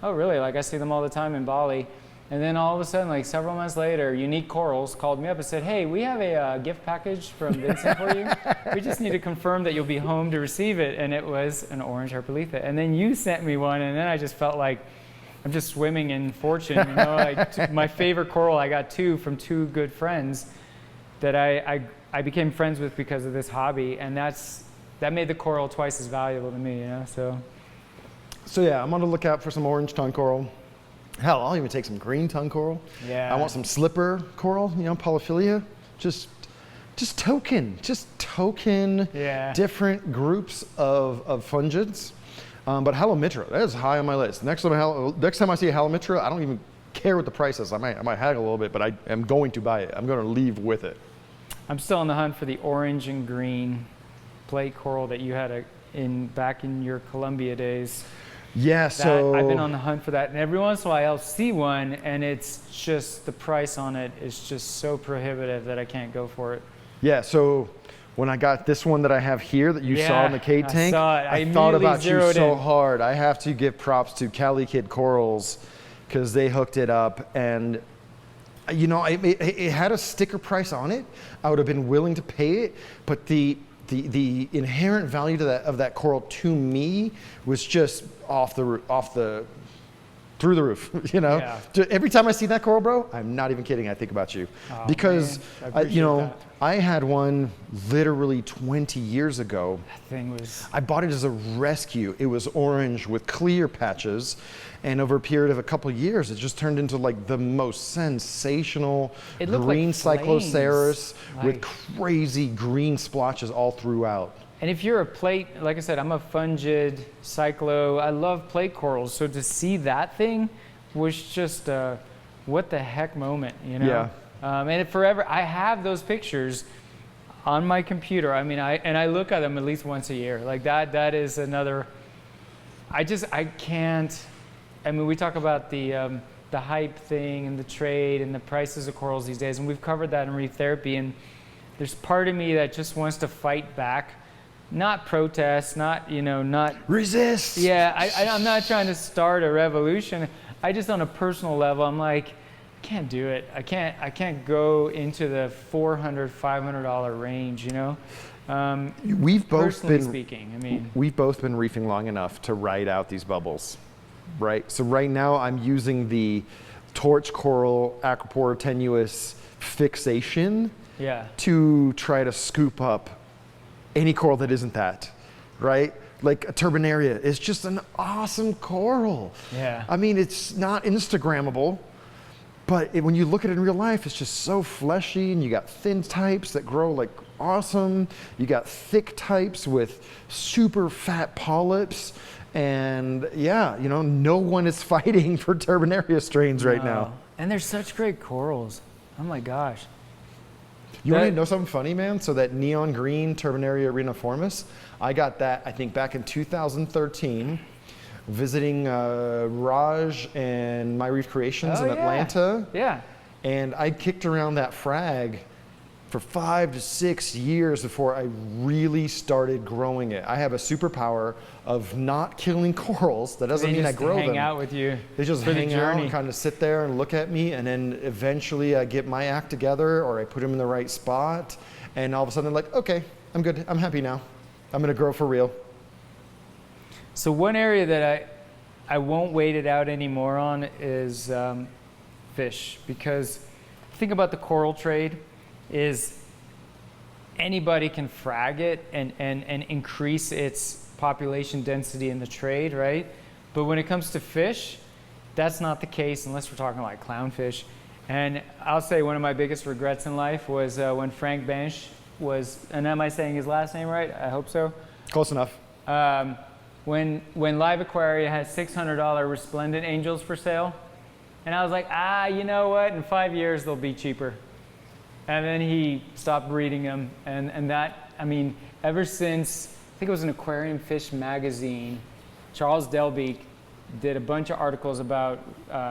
oh, really? Like, I see them all the time in Bali. And then all of a sudden, like several months later, Unique Corals called me up and said, hey, we have a gift package from Vincent for you. We just need to confirm that you'll be home to receive it. And it was an orange herpolitha. And then you sent me one, and then I just felt like I'm just swimming in fortune. You know, like my favorite coral, I got two from two good friends that I became friends with because of this hobby. And that made the coral twice as valuable to me, you know, so. So yeah, I'm on the lookout for some orange tongue coral. Hell, I'll even take some green tongue coral. Yeah. I want some slipper coral, you know, polyphilia. Just token different groups of fungids. But halimitra, that is high on my list. Next time I see a halimitra, I don't even care what the price is. I might haggle a little bit, but I am going to buy it. I'm going to leave with it. I'm still on the hunt for the orange and green plate coral that you had back in your Columbia days. Yeah, so I've been on the hunt for that, and every once in a while I'll see one, and it's just the price on it is just so prohibitive that I can't go for it. Yeah, so When I got this one that I have here that you saw in the K tank, I thought about you so in. hard. I have to give props to Cali Kid Corals because they hooked it up, and you know, it had a sticker price on it. I would have been willing to pay it, but the inherent value to that, of that coral to me was just through the roof, you know. Yeah. Every time I see that coral, bro, I'm not even kidding. I think about you, because you know, I had one literally 20 years ago. That thing was. I bought it as a rescue. It was orange with clear patches, and over a period of a couple of years, it just turned into like the most sensational green like cycloceras with crazy green splotches all throughout. And if you're a plate, like I said, I'm a fungid, cyclo, I love plate corals. So to see that thing was just a what the heck moment, you know? Yeah. And forever, I have those pictures on my computer. I mean, I look at them at least once a year. Like that is another, I can't, I mean, we talk about the hype thing and the trade and the prices of corals these days, and we've covered that in Reef Therapy, and there's part of me that just wants to fight back. Not protest, not, you know, not resist. Yeah, I'm not trying to start a revolution. I just, on a personal level, I'm like, I can't do it. I can't go into the $400, $500 range, you know. We've both personally been speaking. I mean, we've both been reefing long enough to ride out these bubbles, right? So right now I'm using the torch coral aquapore tenuous fixation to try to scoop up any coral that isn't that, right? Like a turbonaria is just an awesome coral. Yeah. I mean, it's not Instagrammable, but when you look at it in real life, it's just so fleshy, and you got thin types that grow like awesome. You got thick types with super fat polyps, and yeah, you know, no one is fighting for turbonaria strains right now. And they're such great corals. Oh my gosh. You want to know something funny, man? So that neon green Turbonaria reniformis, I got that, I think, back in 2013, visiting Raj and My Reef Creations in Atlanta. Yeah. And I kicked around that frag for 5 to 6 years before I really started growing it. I have a superpower of not killing corals. That doesn't mean I grow them. They hang out with you. They just hang out and kind of sit there and look at me, and then eventually I get my act together, or I put them in the right spot, and all of a sudden they're like, okay, I'm good, I'm happy now. I'm gonna grow for real. So one area that I won't wait it out anymore on is fish, because think about the coral trade is anybody can frag it and increase its population density in the trade, right? But when it comes to fish, that's not the case unless we're talking like clownfish. And I'll say one of my biggest regrets in life was when Frank Bench was, and am I saying his last name right? I hope so. Close enough. When Live Aquaria had $600 resplendent angels for sale, and I was like, you know what? In 5 years they'll be cheaper. And then he stopped breeding them, and that, I mean, ever since, I think it was an Aquarium Fish magazine, Charles Delbeek did a bunch of articles about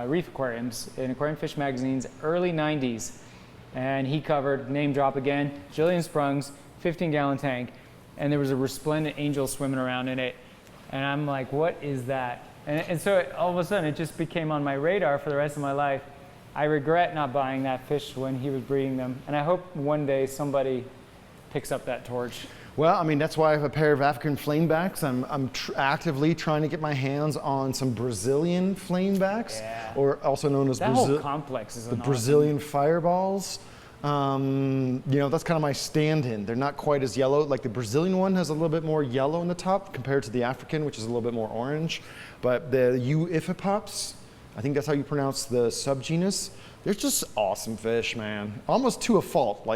reef aquariums in Aquarium Fish magazine's early 90s. And he covered, name drop again, Jillian Sprung's 15-gallon tank, and there was a resplendent angel swimming around in it. And I'm like, what is that? And so all of a sudden it just became on my radar for the rest of my life. I regret not buying that fish when he was breeding them, and I hope one day somebody picks up that torch. Well, I mean, that's why I have a pair of African flamebacks. I'm actively trying to get my hands on some Brazilian flamebacks, or also known as that whole complex is the Brazilian fireballs. You know, that's kind of my stand-in. They're not quite as yellow. Like the Brazilian one has a little bit more yellow in the top compared to the African, which is a little bit more orange. But the Euphipops, I think that's how you pronounce the subgenus. They're just awesome fish, man. Almost to a fault.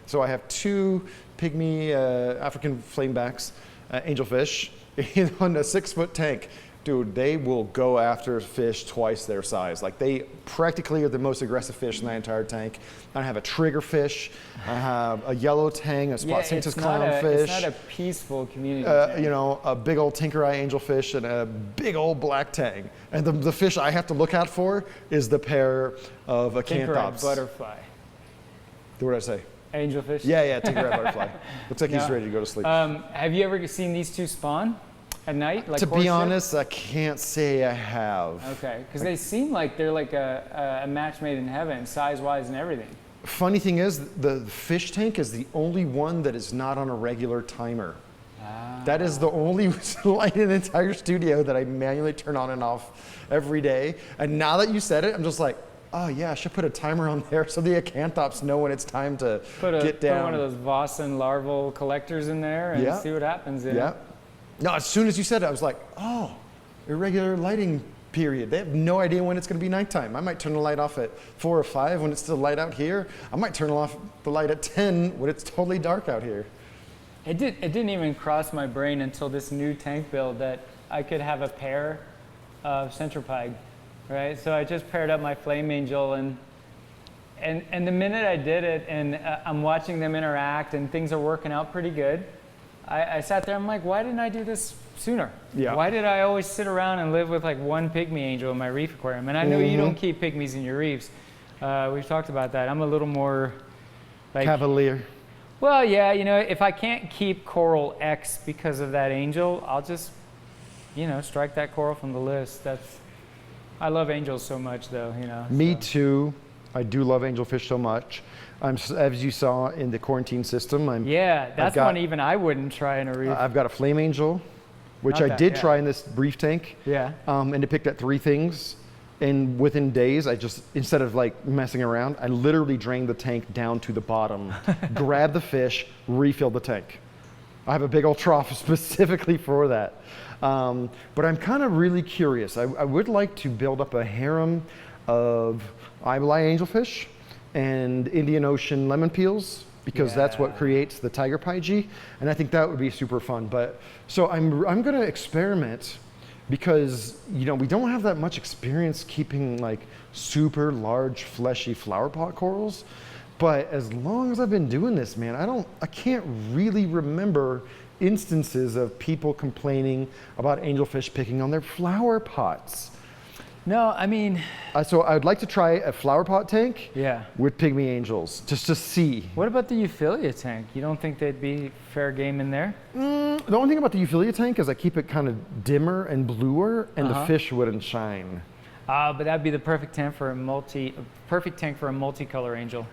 So I have two pygmy African flamebacks, angelfish, in a 6-foot tank. Dude, they will go after fish twice their size. Like they practically are the most aggressive fish in that entire tank. I have a triggerfish, I have a yellow tang, a spot cinctus clownfish. It's not a peaceful community. You know, a big old tinker eye angelfish and a big old black tang. And the fish I have to look out for is the pair of acanthops. Tinker eye butterfly. What did I say? Angelfish? Yeah, tiger red butterfly. Looks like he's ready to go to sleep. Have you ever seen these two spawn at night? Like to be honest, I can't say I have. Okay, because they seem like they're like a match made in heaven, size-wise and everything. Funny thing is, the fish tank is the only one that is not on a regular timer. That is the only light in the entire studio that I manually turn on and off every day. And now that you said it, I'm just like, oh yeah, I should put a timer on there so the acanthops know when it's time to get down. Put one of those Vossen larval collectors in there and see what happens. Yeah. No, as soon as you said it, I was like, oh, irregular lighting period. They have no idea when it's going to be nighttime. I might turn the light off at 4 or 5 when it's still light out here. I might turn off the light at 10 when it's totally dark out here. It didn't even cross my brain until this new tank build that I could have a pair of centropyg, right? So I just paired up my flame angel, and the minute I did it, and I'm watching them interact, and things are working out pretty good. I sat there, I'm like, why didn't I do this sooner? Yeah. Why did I always sit around and live with like one pygmy angel in my reef aquarium? And I know you don't keep pygmies in your reefs. We've talked about that. I'm a little more like Cavalier. Well, yeah, you know, if I can't keep coral X because of that angel, I'll just, you know, strike that coral from the list. I love angels so much, though, you know. Me too. I do love angelfish so much. As you saw in the quarantine system, that's one even I wouldn't try in a reef. I've got a flame angel, which I did try in this reef tank. Yeah. And it picked up 3 things. And within days, I just, instead of like messing around, I literally drained the tank down to the bottom, grabbed the fish, refilled the tank. I have a big old trough specifically for that. But I'm kind of really curious. I would like to build up a harem of eyeball-eye angelfish and Indian Ocean lemon peels, because that's what creates the tiger pyge. And I think that would be super fun. But so I'm going to experiment, because, you know, we don't have that much experience keeping like super large fleshy flower pot corals. But as long as I've been doing this, man, I can't really remember instances of people complaining about angelfish picking on their flower pots. No, I mean, so I'd like to try a flower pot tank with pygmy angels, just to see. What about the Euphilia tank? You don't think they'd be fair game in there? The only thing about the Euphilia tank is I keep it kind of dimmer and bluer, and the fish wouldn't shine. But that'd be the perfect tank for a multicolor angel.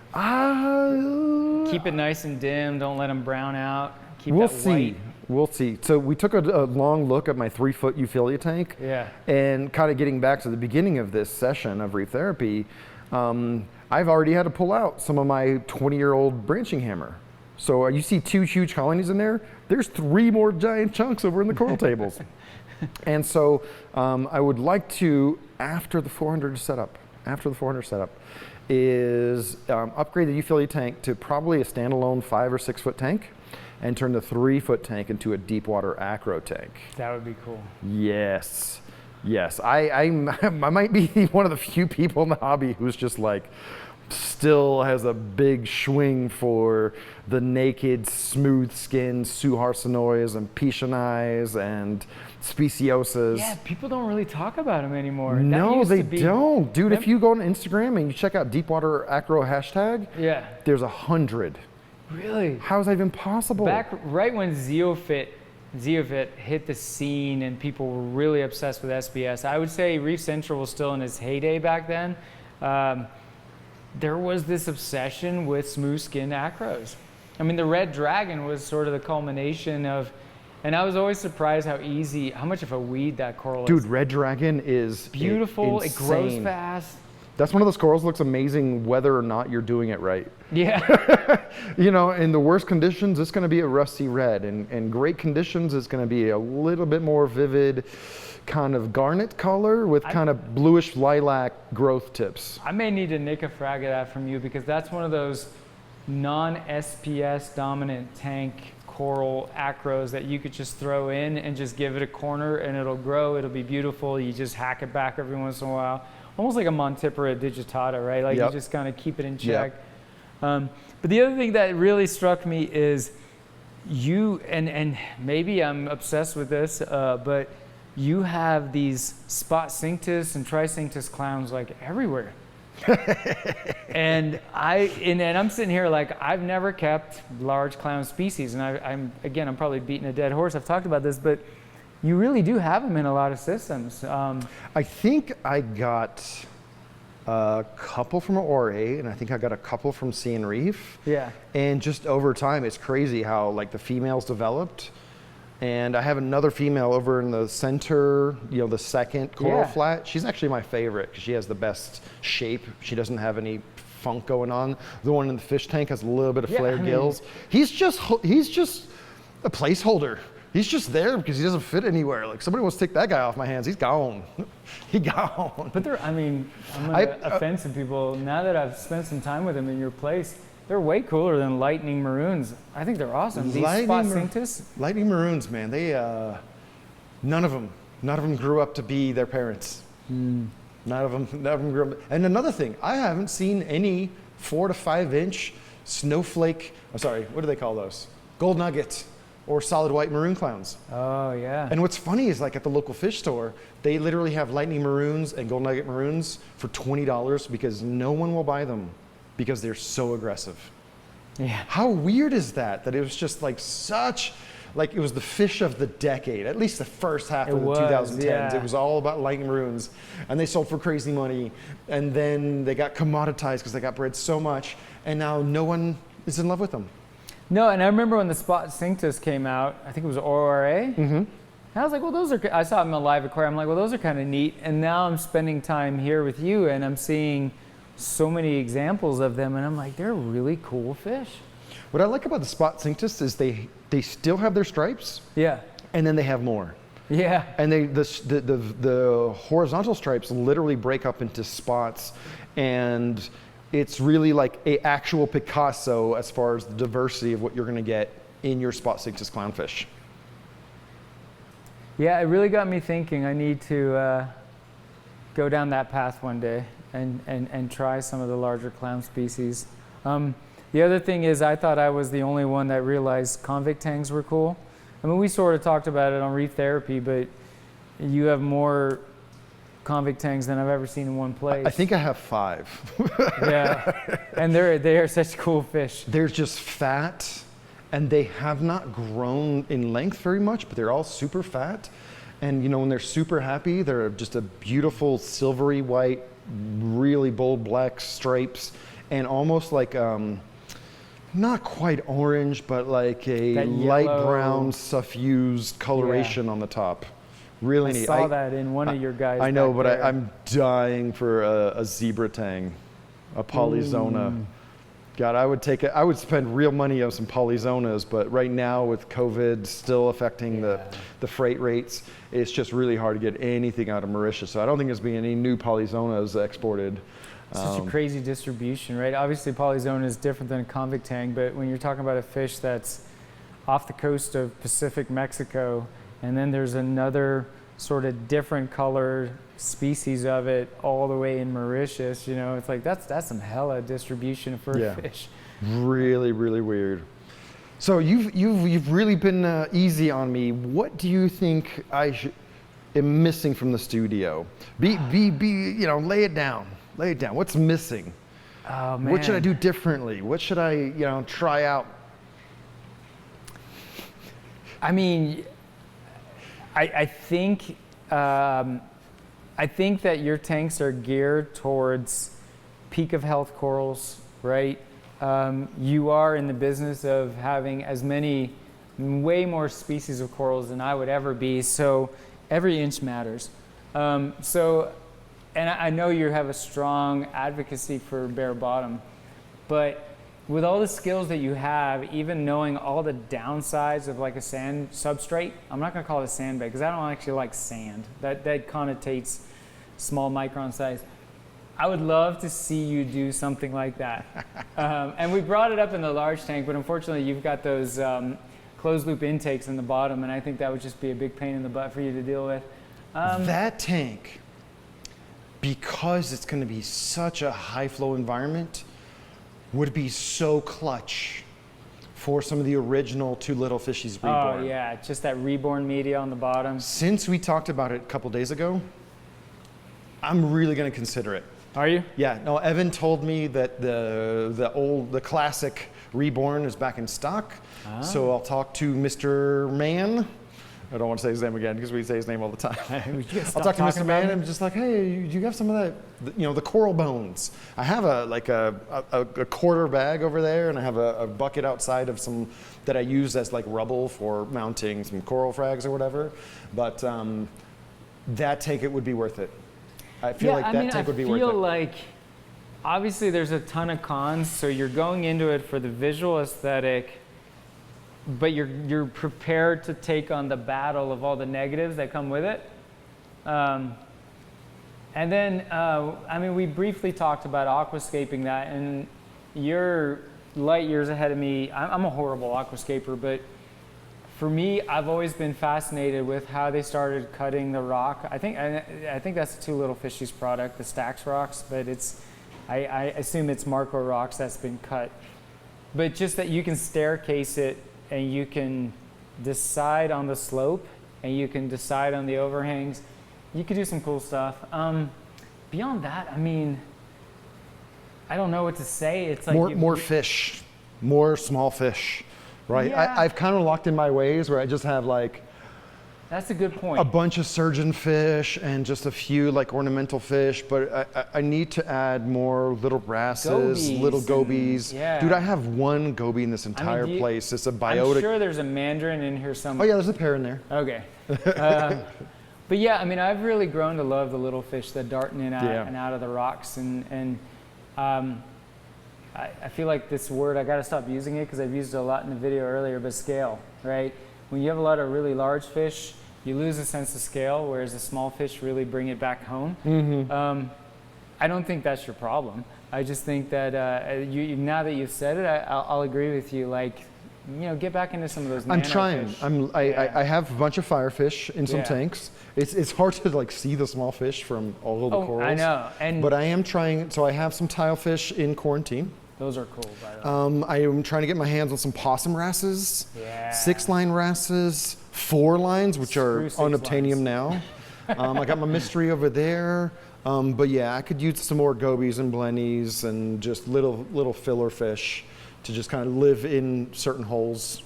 Keep it nice and dim. Don't let them brown out. Keep that white. We'll see. So we took a long look at my 3-foot Euphilia tank. Yeah. And kind of getting back to the beginning of this session of reef therapy, I've already had to pull out some of my 20-year-old branching hammer. So you see 2 huge colonies in there. There's 3 more giant chunks over in the coral tables. And so I would like to, after the 400 setup, is upgrade the Euphilia tank to probably a standalone 5 or 6 foot tank, and turn the 3-foot tank into a deep water acro tank. That would be cool. Yes. I might be one of the few people in the hobby who's just like, still has a big swing for the naked, smooth-skinned Suharsinois and Pichonais and Speciosas. Yeah, people don't really talk about them anymore. No, they don't. Dude, if you go on Instagram and you check out Deepwater Acro hashtag, there's 100. Really? How is that even possible? Back right when Zeofit hit the scene and people were really obsessed with SBS, I would say Reef Central was still in its heyday back then. There was this obsession with smooth-skinned acros. I mean, the Red Dragon was sort of the culmination of, and I was always surprised how much of a weed that coral is. Dude, Red Dragon is beautiful. insane. It grows fast. That's one of those corals that looks amazing whether or not you're doing it right. Yeah. You know, in the worst conditions, it's going to be a rusty red. And great conditions, it's going to be a little bit more vivid kind of garnet color with kind of bluish lilac growth tips. I may need to nick a frag of that from you, because that's one of those non-SPS dominant tank coral acros that you could just throw in and just give it a corner and it'll grow. It'll be beautiful. You just hack it back every once in a while. Almost like a Montipora digitata, right? Like you just kind of keep it in check. But the other thing that really struck me is you, and maybe I'm obsessed with this, but you have these spot cinctus and tricinctus clowns like everywhere. And I'm sitting here like, I've never kept large clown species, and I'm probably beating a dead horse. I've talked about this, but you really do have them in a lot of systems. I think I got a couple from RA, and I think I got a couple from Sea and Reef. Yeah. And just over time, it's crazy how like the females developed. And I have another female over in the center, the second coral flat. She's actually my favorite because she has the best shape. She doesn't have any funk going on. The one in the fish tank has a little bit of flared gills. He's just a placeholder. He's just there because he doesn't fit anywhere. Like, somebody wants to take that guy off my hands, he's gone. He gone. But I'm going to offend some people. Now that I've spent some time with him in your place, they're way cooler than lightning maroons. I think they're awesome. These spot cinctus. Lightning maroons, man. They none of them grew up to be their parents. None of them grew up. And another thing, I haven't seen any 4 to 5 inch snowflake. What do they call those? Gold nuggets or solid white maroon clowns. Oh yeah. And what's funny is, like, at the local fish store, they literally have lightning maroons and gold nugget maroons for $20 because no one will buy them, because they're so aggressive. Yeah. How weird is that? That it was just like it was the fish of the decade, at least the first half of the 2010s. Yeah. It was all about lightning maroons, and they sold for crazy money. And then they got commoditized because they got bred so much, and now no one is in love with them. No, and I remember when the spot cinctus came out, I think it was ORA. Mm-hmm. I was like, well, I saw them in a live aquarium. I'm like, well, those are kind of neat. And now I'm spending time here with you, and I'm seeing so many examples of them, and I'm like, they're really cool fish. What I like about the spot cinctus is they still have their stripes. Yeah. And then they have more. Yeah. And the horizontal stripes literally break up into spots, and it's really like a actual Picasso as far as the diversity of what you're going to get in your spot cinctus clownfish. Yeah, it really got me thinking. I need to go down that path one day and try some of the larger clown species. The other thing is, I thought I was the only one that realized convict tangs were cool. I mean, we sort of talked about it on Reef Therapy, but you have more convict tangs than I've ever seen in one place. I think I have 5. Yeah, and they are such cool fish. They're just fat, and they have not grown in length very much, but they're all super fat. And when they're super happy, they're just a beautiful silvery white, really bold black stripes, and almost like not quite orange, but like a light brown suffused coloration on the top. Really neat. I saw that in one of your guys. I know, but I'm dying for a zebra tang, a polyzona. God, I would spend real money on some polyzonas, but right now with COVID still affecting the freight rates, it's just really hard to get anything out of Mauritius. So I don't think there's been any new polyzonas exported. Such a crazy distribution, right? Obviously, polyzona is different than a convict tang, but when you're talking about a fish that's off the coast of Pacific Mexico, and then there's another sort of different color species of it all the way in Mauritius, it's like that's some hella distribution for a fish. Really, really weird. So you've really been easy on me. What do you think I am missing from the studio? Lay it down. Lay it down. What's missing? Oh man. What should I do differently? What should I try out? I mean, I think that your tanks are geared towards peak of health corals, right? You are in the business of having way more species of corals than I would ever be, so every inch matters. And I know you have a strong advocacy for bare bottom, but with all the skills that you have, even knowing all the downsides of like a sand substrate, I'm not going to call it a sand bed because I don't actually like sand. That connotates small micron size. I would love to see you do something like that. And we brought it up in the large tank, but unfortunately you've got those closed loop intakes in the bottom, and I think that would just be a big pain in the butt for you to deal with. That tank, because it's going to be such a high flow environment, would be so clutch for some of the original Too Little Fishies reborn. Oh yeah, just that reborn media on the bottom. Since we talked about it a couple days ago, I'm really going to consider it. Are you? Yeah, no, Evan told me that the classic Reborn is back in stock. Ah. So I'll talk to Mr. Man. I don't want to say his name again because we say his name all the time. I'll talk to Mr. Man and just like, hey, do you have some of that, the coral bones? I have a quarter bag over there, and I have a bucket outside of some that I use as like rubble for mounting some coral frags or whatever. But that take it would be worth it. I feel like that take would be worth it. I feel like obviously there's a ton of cons, so you're going into it for the visual aesthetic, but you're prepared to take on the battle of all the negatives that come with it. And then, we briefly talked about aquascaping that, and you're light years ahead of me. I'm a horrible aquascaper, but for me, I've always been fascinated with how they started cutting the rock. I think that's the Two Little Fishies product, the Stax rocks, but I assume it's Marco rocks that's been cut. But just that you can staircase it, and you can decide on the slope, and you can decide on the overhangs. You could do some cool stuff. Beyond that, I don't know what to say. It's like more fish, more small fish, right? Yeah. I've kind of locked in my ways where I just have like that's a good point. a bunch of surgeon fish and just a few like ornamental fish, but I need to add more little brasses, little gobies. Yeah. Dude, I have one goby in this entire place. It's a biotic. I'm sure there's a mandarin in here somewhere. Oh yeah, there's a pair in there. Okay. But yeah, I've really grown to love the little fish that dart in and out of the rocks, and I feel like this word, I got to stop using it because I've used it a lot in the video earlier, but scale, right? When you have a lot of really large fish, you lose a sense of scale, whereas the small fish really bring it back home. Mm-hmm. I don't think that's your problem. I just think that now that you've said it, I'll agree with you. Like, get back into some of those. I'm trying. Fish. I have a bunch of firefish in some tanks. It's hard to like see the small fish from all of the corals. I know. But I am trying. So I have some tilefish in quarantine. Those are cool, by the way. I am trying to get my hands on some possum wrasses, yeah. 6-line wrasses, 4 lines, which are unobtainium now. I got my mystery over there. But yeah, I could use some more gobies and blennies and just little filler fish to just kind of live in certain holes.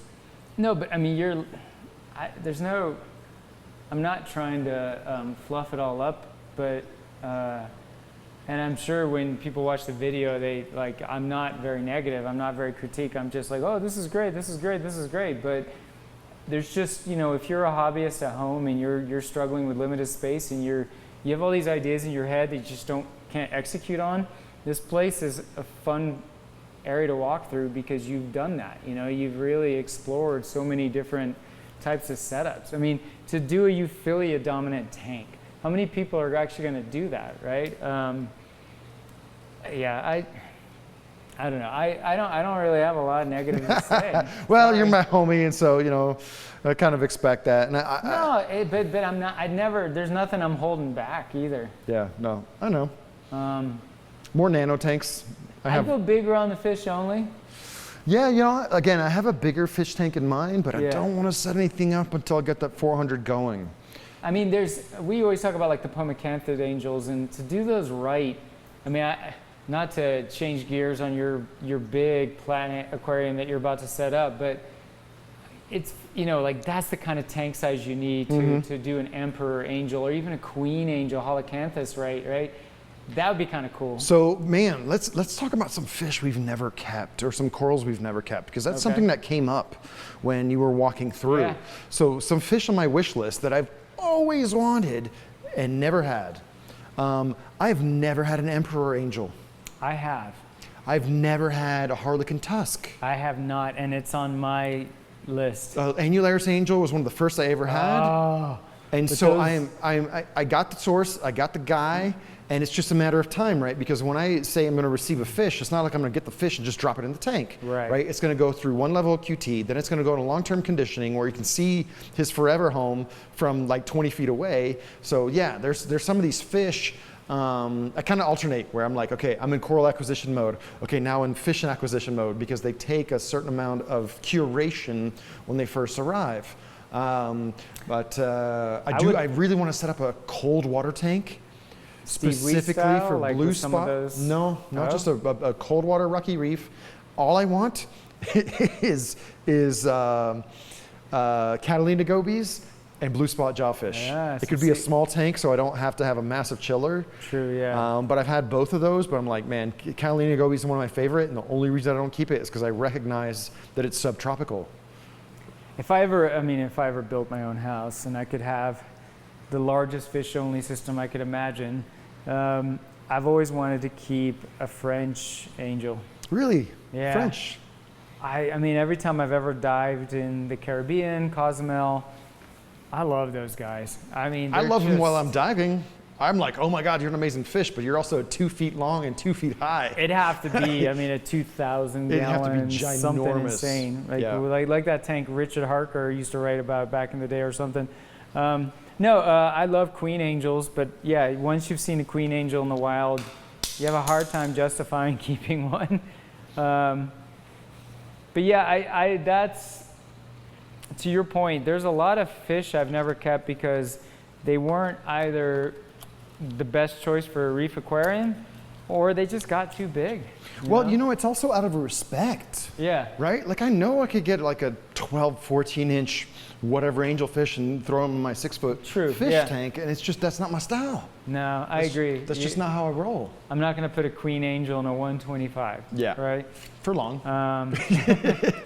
No, but I'm not trying to fluff it all up, but, and I'm sure when people watch the video, I'm not very negative, I'm not very critique, I'm just like, oh, this is great, this is great, this is great. But there's just, if you're a hobbyist at home and you're struggling with limited space and you have all these ideas in your head that you just can't execute on, this place is a fun area to walk through because you've done that. You've really explored so many different types of setups. To do a Euphilia dominant tank, how many people are actually going to do that, right? I don't know. I don't really have a lot of negative to say. Well, Sorry. you're my homie, and so I kind of expect that. And but I'm not. There's nothing I'm holding back either. Yeah, no, I know. More nano tanks. I go bigger on the fish only. Yeah, again, I have a bigger fish tank in mind, but I don't want to set anything up until I get that 400 going. We always talk about like the pomacanthid angels, and to do those right, not to change gears on your big planet aquarium that you're about to set up, but it's, that's the kind of tank size you need to do an emperor angel or even a queen angel, holocanthus, right? That would be kind of cool. So, man, let's talk about some fish we've never kept or some corals we've never kept, because that's something that came up when you were walking through. Yeah. So some fish on my wish list that I've always wanted and never had. I've never had an emperor angel. I have. I've never had a harlequin tusk. I have not, and it's on my list. Annularis angel was one of the first I ever had. Oh. And so I got the source, I got the guy, and it's just a matter of time, right? Because when I say I'm going to receive a fish, it's not like I'm going to get the fish and just drop it in the tank, right? It's going to go through one level of QT, then it's going to go to long-term conditioning where you can see his forever home from like 20 feet away. So yeah, there's some of these fish. I kind of alternate where I'm like, okay, I'm in coral acquisition mode. Okay, now in fish acquisition mode, because they take a certain amount of curation when they first arrive. I really want to set up a cold water tank specifically style, for like blue with some of spot. those? No, not Oh. just a cold water rocky reef. All I want is Catalina gobies and blue spot jawfish. Yeah, it could be a small tank, so I don't have to have a massive chiller. True, yeah. But I've had both of those, but I'm like, man, Catalina gobies is one of my favorite, and the only reason I don't keep it is because I recognize that it's subtropical. If I ever built my own house and I could have the largest fish-only system I could imagine, I've always wanted to keep a French angel. Really? Yeah. French? I mean, every time I've ever dived in the Caribbean, Cozumel, I love those guys. I mean, I love them while I'm just- diving. I'm like, oh my God, you're an amazing fish, but you're also 2 feet long and 2 feet high. It'd have to be, I mean, a 2,000 It'd have to be gallon, something ginormous. insane. Like, Yeah. like that tank Richard Harker used to write about back in the day or something. I love queen angels, but yeah, once you've seen a queen angel in the wild, you have a hard time justifying keeping one. But yeah, that's, to your point, there's a lot of fish I've never kept because they weren't either the best choice for a reef aquarium or they just got too big. You know, it's also out of respect, Yeah. right? Like I know I could get like a 12, 14 inch whatever angelfish and throw them in my 6 foot fish yeah. tank, and it's just, that's not my style. No, I agree. That's just not how I roll. I'm not going to put a queen angel in a 125. Yeah. Right? For long.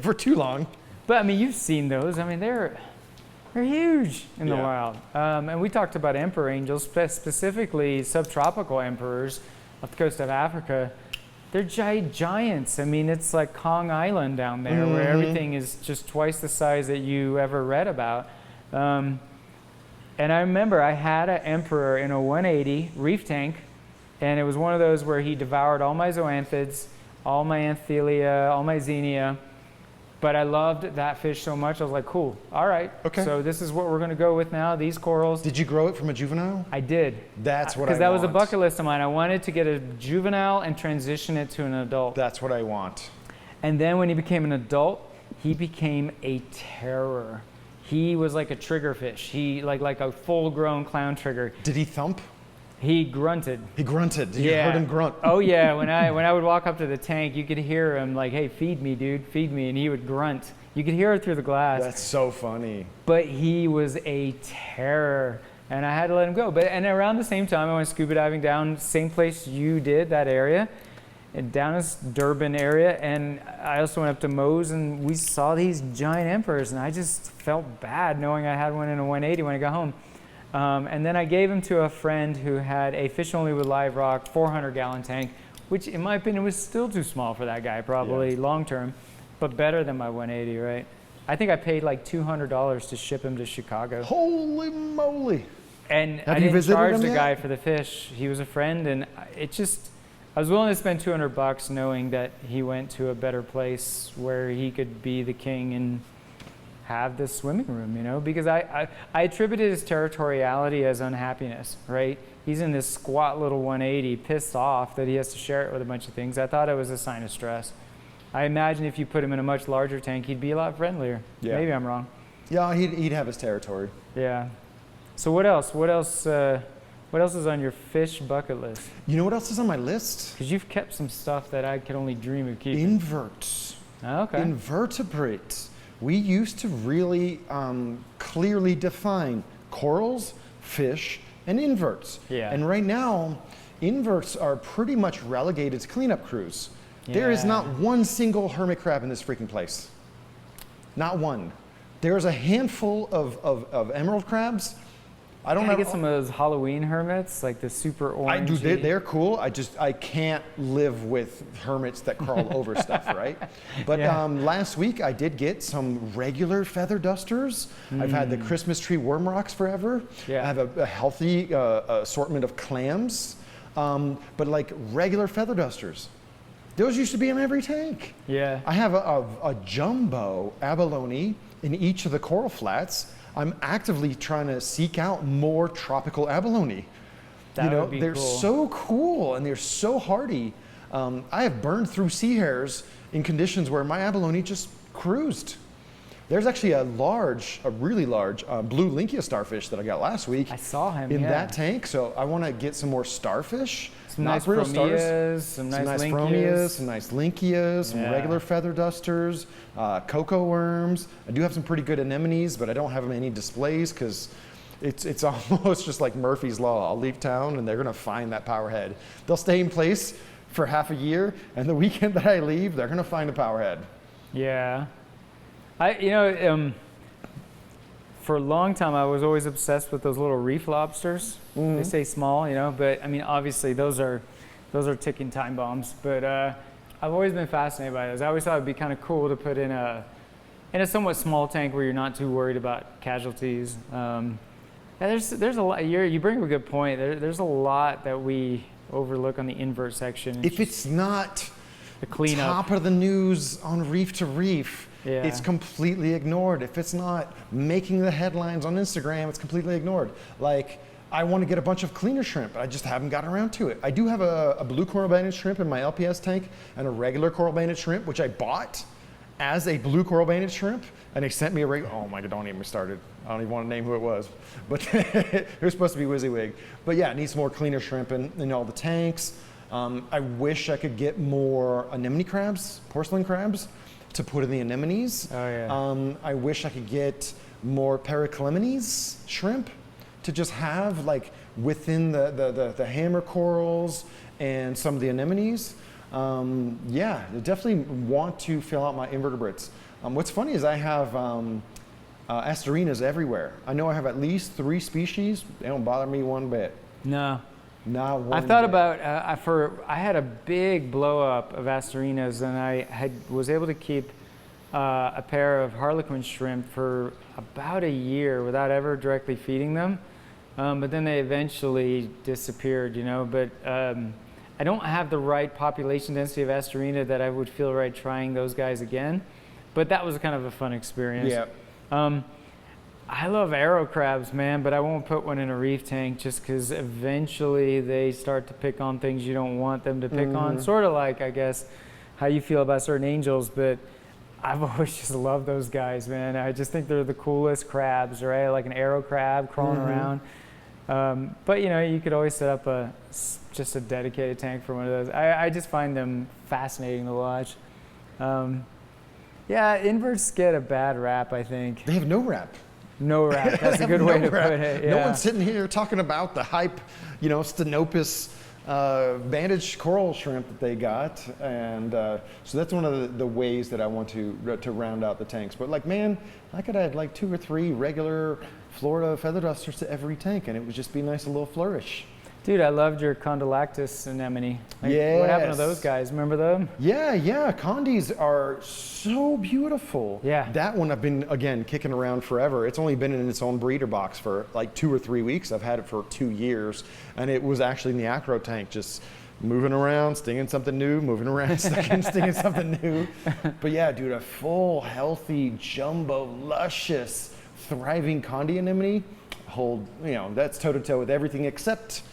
For too long. But I mean, you've seen those. I mean, they're huge in the Yeah. wild. And we talked about emperor angels, specifically subtropical emperors off the coast of Africa. They're giants. I mean, it's like Kong Island down there where everything is just twice the size that you ever read about. And I remember I had an emperor in a 180 reef tank, and it was one of those where he devoured all my zoanthids, all my anthelia, all my xenia. But I loved that fish so much, I was like, cool, all right. Okay. So this is what we're going to go with now, these corals. Did you grow it from a juvenile? I did. That's what I want. Because that was a bucket list of mine. I wanted to get a juvenile and transition it to an adult. That's what I want. And then when he became an adult, he became a terror. He was like a triggerfish. He like a full-grown clown trigger. Did he thump? He grunted. He grunted. You heard him grunt. Oh yeah, when I would walk up to the tank, you could hear him like, "Hey, feed me, dude, feed me," and he would grunt. You could hear it through the glass. That's so funny. But he was a terror, and I had to let him go. And around the same time, I went scuba diving down, same place you did, that area, and down this Durban area, and I also went up to Mose, and we saw these giant emperors, and I just felt bad knowing I had one in a 180 when I got home. And then I gave him to a friend who had a fish only with live rock 400-gallon tank, which in my opinion was still too small for that guy, probably long term, but better than my 180, right? I think I paid like $200 to ship him to Chicago. Holy moly. And Have I you didn't visited charge him the yet? guy for the fish. He was a friend, and I was willing to spend $200 knowing that he went to a better place where he could be the king and have this swimming room, you know, because I attributed his territoriality as unhappiness, right? He's in this squat little 180, pissed off that he has to share it with a bunch of things. I thought it was a sign of stress. I imagine if you put him in a much larger tank, he'd be a lot friendlier. Yeah. Maybe I'm wrong. Yeah, he'd have his territory. Yeah. So what else? What else is on your fish bucket list? You know what else is on my list? Because you've kept some stuff that I could only dream of keeping. Inverts. Okay. Invertebrates. We used to really clearly define corals, fish, and inverts. Yeah. And right now, inverts are pretty much relegated to cleanup crews. There is Yeah. not one single hermit crab in this freaking place. Not one. There's a handful of emerald crabs. I don't Gotta know. get some of those Halloween hermits, like the super orange. I do. They're cool. I can't live with hermits that crawl over stuff, right? But Yeah. last week I did get some regular feather dusters. I've had the Christmas tree worm rocks forever. Yeah. I have a healthy assortment of clams, but like regular feather dusters. Those used to be in every tank. Yeah. I have a jumbo abalone in each of the coral flats. I'm actively trying to seek out more tropical abalone. That would be they're cool. so cool and they're so hardy. I have burned through sea hares in conditions where my abalone just cruised. There's actually a really large blue Linkia starfish that I got last week. I saw him in that tank. So I want to get some more starfish. Some nice Bromias, some nice Bromias, some nice Linkias, some regular feather dusters, cocoa worms. I do have some pretty good anemones, but I don't have any displays because it's almost just like Murphy's Law. I'll leave town and they're going to find that powerhead. They'll stay in place for half a year, and the weekend that I leave, they're going to find a powerhead. Yeah. For a long time, I was always obsessed with those little reef lobsters. They say small, but I mean, obviously those are ticking time bombs. But I've always been fascinated by those. I always thought it'd be kind of cool to put in a somewhat small tank where you're not too worried about casualties. There's a lot. You bring up a good point. There's a lot that we overlook on the invert section. If it's not the cleanup, top of the news on Reef to Reef, it's completely ignored. If it's not making the headlines on Instagram, it's completely ignored. Like, I want to get a bunch of cleaner shrimp, but I just haven't gotten around to it. I do have a blue coral banded shrimp in my LPS tank and a regular coral banded shrimp, which I bought as a blue coral banded shrimp, and they sent me oh my God, don't even get me started. I don't even want to name who it was, but it was supposed to be WYSIWYG. But yeah, it needs some more cleaner shrimp in all the tanks. I wish I could get more anemone crabs, porcelain crabs, to put in the anemones. Oh yeah. I wish I could get more periclemones shrimp to just have like within the hammer corals and some of the anemones. Yeah, I definitely want to fill out my invertebrates. What's funny is I have asterinas everywhere. I know I have at least 3 species. They don't bother me one bit. No. Not one I thought bit. about I had a big blow up of asterinas, and I was able to keep a pair of harlequin shrimp for about a year without ever directly feeding them. But then they eventually disappeared, But I don't have the right population density of asterina that I would feel right trying those guys again. But that was kind of a fun experience. Yeah. I love arrow crabs, man, but I won't put one in a reef tank just because eventually they start to pick on things you don't want them to pick on. Sort of like, I guess, how you feel about certain angels, but I've always just loved those guys, man. I just think they're the coolest crabs, right? Like an arrow crab crawling around. But you could always set up just a dedicated tank for one of those. I just find them fascinating to watch. Yeah, inverts get a bad rap, I think. They have no rap. No rap. That's a good way to put it. Yeah. No one's sitting here talking about the hype, Stenopus bandaged coral shrimp that they got, and so that's one of the ways that I want to round out the tanks. But like, man, I could add like 2 or 3 regular Florida feather dusters to every tank, and it would just be a nice little flourish. Dude, I loved your Condylactis anemone. Yes. What happened to those guys? Remember them? Yeah. Condies are so beautiful. Yeah. That one I've been, again, kicking around forever. It's only been in its own breeder box for like 2 or 3 weeks. I've had it for 2 years. And it was actually in the acro tank, just moving around, stinging something new, moving around, stinging something new. But yeah, dude, a full, healthy, jumbo, luscious, thriving Condi anemone, that's toe-to-toe with everything except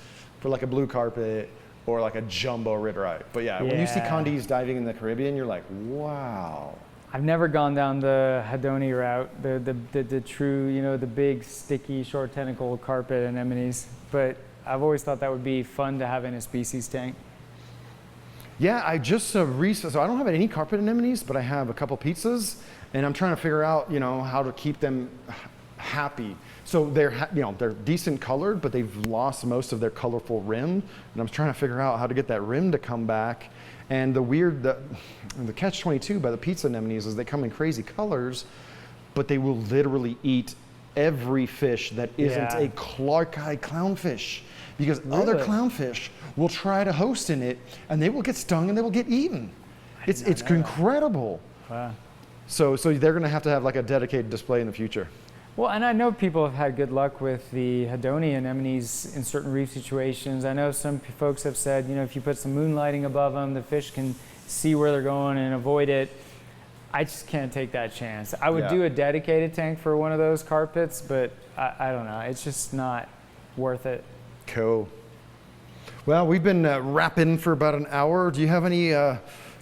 for like a blue carpet or like a jumbo ritterite. But yeah, when you see Condis diving in the Caribbean, you're like, wow. I've never gone down the Hadoni route, the true, the big, sticky, short tentacle carpet anemones. But I've always thought that would be fun to have in a species tank. Yeah, I just so I don't have any carpet anemones, but I have a couple pizzas, and I'm trying to figure out, how to keep them happy. So they're decent colored, but they've lost most of their colorful rim, and I'm trying to figure out how to get that rim to come back. And the catch-22 by the pizza anemones is they come in crazy colors, but they will literally eat every fish that isn't a Clarkeye clownfish, because other clownfish will try to host in it, and they will get stung and they will get eaten. It's incredible. Wow. So they're going to have like a dedicated display in the future. Well, and I know people have had good luck with the Hadoni anemones in certain reef situations. I know some folks have said, if you put some moonlighting above them, the fish can see where they're going and avoid it. I just can't take that chance. I would do a dedicated tank for one of those carpets, but I don't know. It's just not worth it. Cool. Well, we've been rapping for about an hour. Do you have any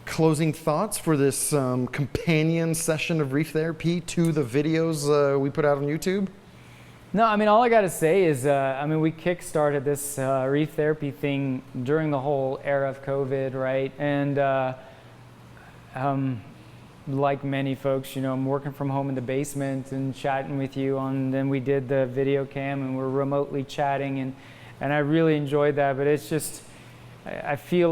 closing thoughts for this companion session of reef therapy to the videos we put out on YouTube? No, I mean, all I got to say is, I mean, we kick-started this reef therapy thing during the whole era of COVID, right? And like many folks, you know, I'm working from home in the basement and chatting with you then we did the video cam and we're remotely chatting, and I really enjoyed that. But it's just, I feel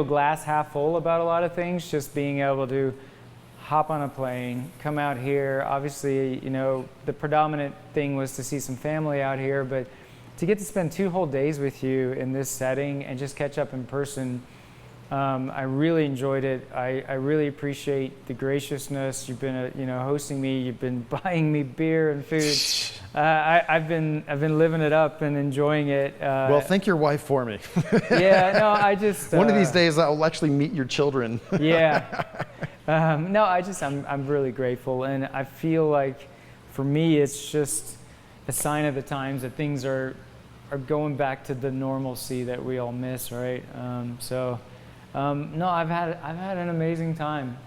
glass half full about a lot of things, just being able to hop on a plane, come out here. Obviously, you know, the predominant thing was to see some family out here, but to get to spend 2 whole days with you in this setting and just catch up in person, I really enjoyed it. I really appreciate the graciousness. You've been, you know, hosting me. You've been buying me beer and food. I've been living it up and enjoying it. Well, thank your wife for me. Yeah, no, I just one of these days I'll actually meet your children. Yeah. No, I'm really grateful, and I feel like for me it's just a sign of the times that things are going back to the normalcy that we all miss, right? No, I've had an amazing time.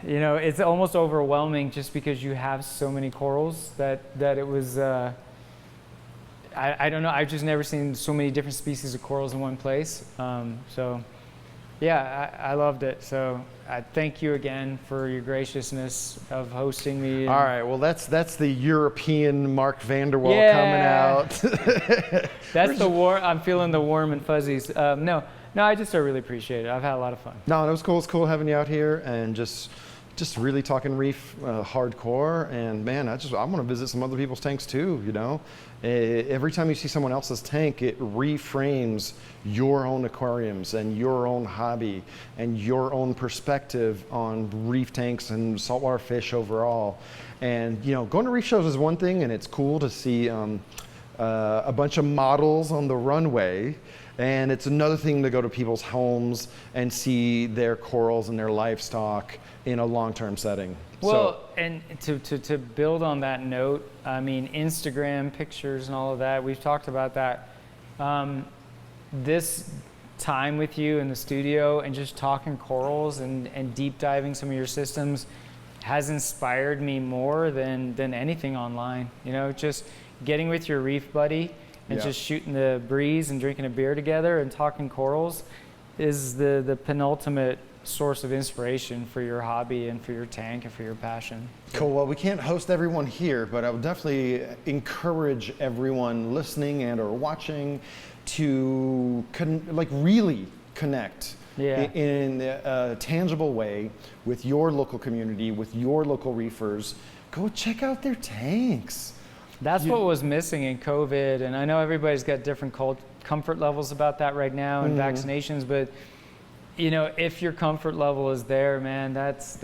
You know, it's almost overwhelming just because you have so many corals that it was. I don't know. I've just never seen so many different species of corals in one place. Yeah, I loved it. So I thank you again for your graciousness of hosting me. All right, well, that's the European Mark Vanderwall coming out. That's the warm. I'm feeling the warm and fuzzies. No, I really appreciate it. I've had a lot of fun. No, it was cool. It's cool having you out here and just really talking reef hardcore. And man, I want to visit some other people's tanks too. You know, every time you see someone else's tank, it reframes your own aquariums and your own hobby and your own perspective on reef tanks and saltwater fish overall. And you know, going to reef shows is one thing, and it's cool to see a bunch of models on the runway. And it's another thing to go to people's homes and see their corals and their livestock in a long-term setting. Well, and to build on that note, I mean, Instagram pictures and all of that, we've talked about that. This time with you in the studio and just talking corals and deep diving some of your systems has inspired me more than anything online. You know, just getting with your reef buddy and just shooting the breeze and drinking a beer together and talking corals is the penultimate source of inspiration for your hobby and for your tank and for your passion. Cool. Well, we can't host everyone here, but I would definitely encourage everyone listening and or watching to really connect in a tangible way with your local community, with your local reefers. Go check out their tanks. That's what was missing in COVID, and I know everybody's got different comfort levels about that right now and vaccinations, but you know, if your comfort level is there, man, that's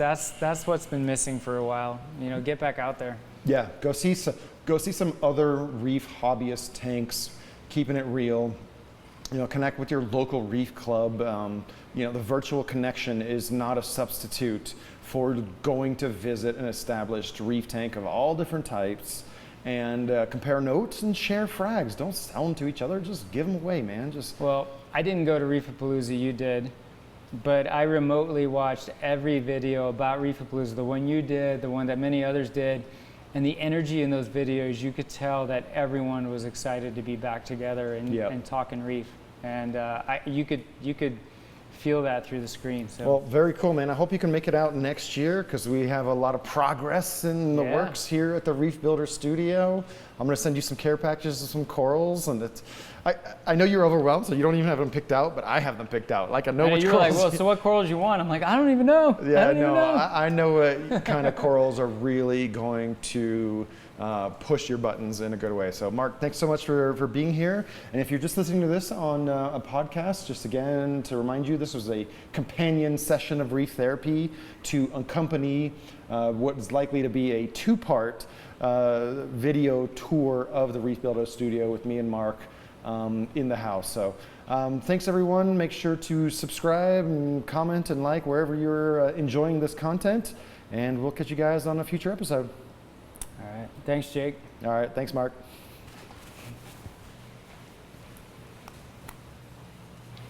what's been missing for a while. You know, get back out there. Yeah, go see some other reef hobbyist tanks, keeping it real. You know, connect with your local reef club. You know, the virtual connection is not a substitute for going to visit an established reef tank of all different types. And compare notes and share frags. Don't sell them to each other. Just give them away, man. Well, I didn't go to Reefapalooza. You did, but I remotely watched every video about Reefapalooza. The one you did, the one that many others did, and the energy in those videos. You could tell that everyone was excited to be back together and talking reef. And you could feel that through the screen. So. Well, very cool, man. I hope you can make it out next year because we have a lot of progress in the works here at the Reef Builder Studio. I'm going to send you some care packages of some corals, and I know you're overwhelmed, so you don't even have them picked out, but I have them picked out. Like I know which you're corals. Like, well, so what corals you want? I'm like, I don't even know. Yeah, I know what kind of corals are really going to push your buttons in a good way. So Mark, thanks so much for being here. And if you're just listening to this on a podcast, just again to remind you, this was a companion session of reef therapy to accompany what is likely to be a 2-part video tour of the Reef Builder Studio with me and Mark in the house. So thanks everyone. Make sure to subscribe and comment and like wherever you're enjoying this content. And we'll catch you guys on a future episode. All right. Thanks, Jake. All right. Thanks, Mark.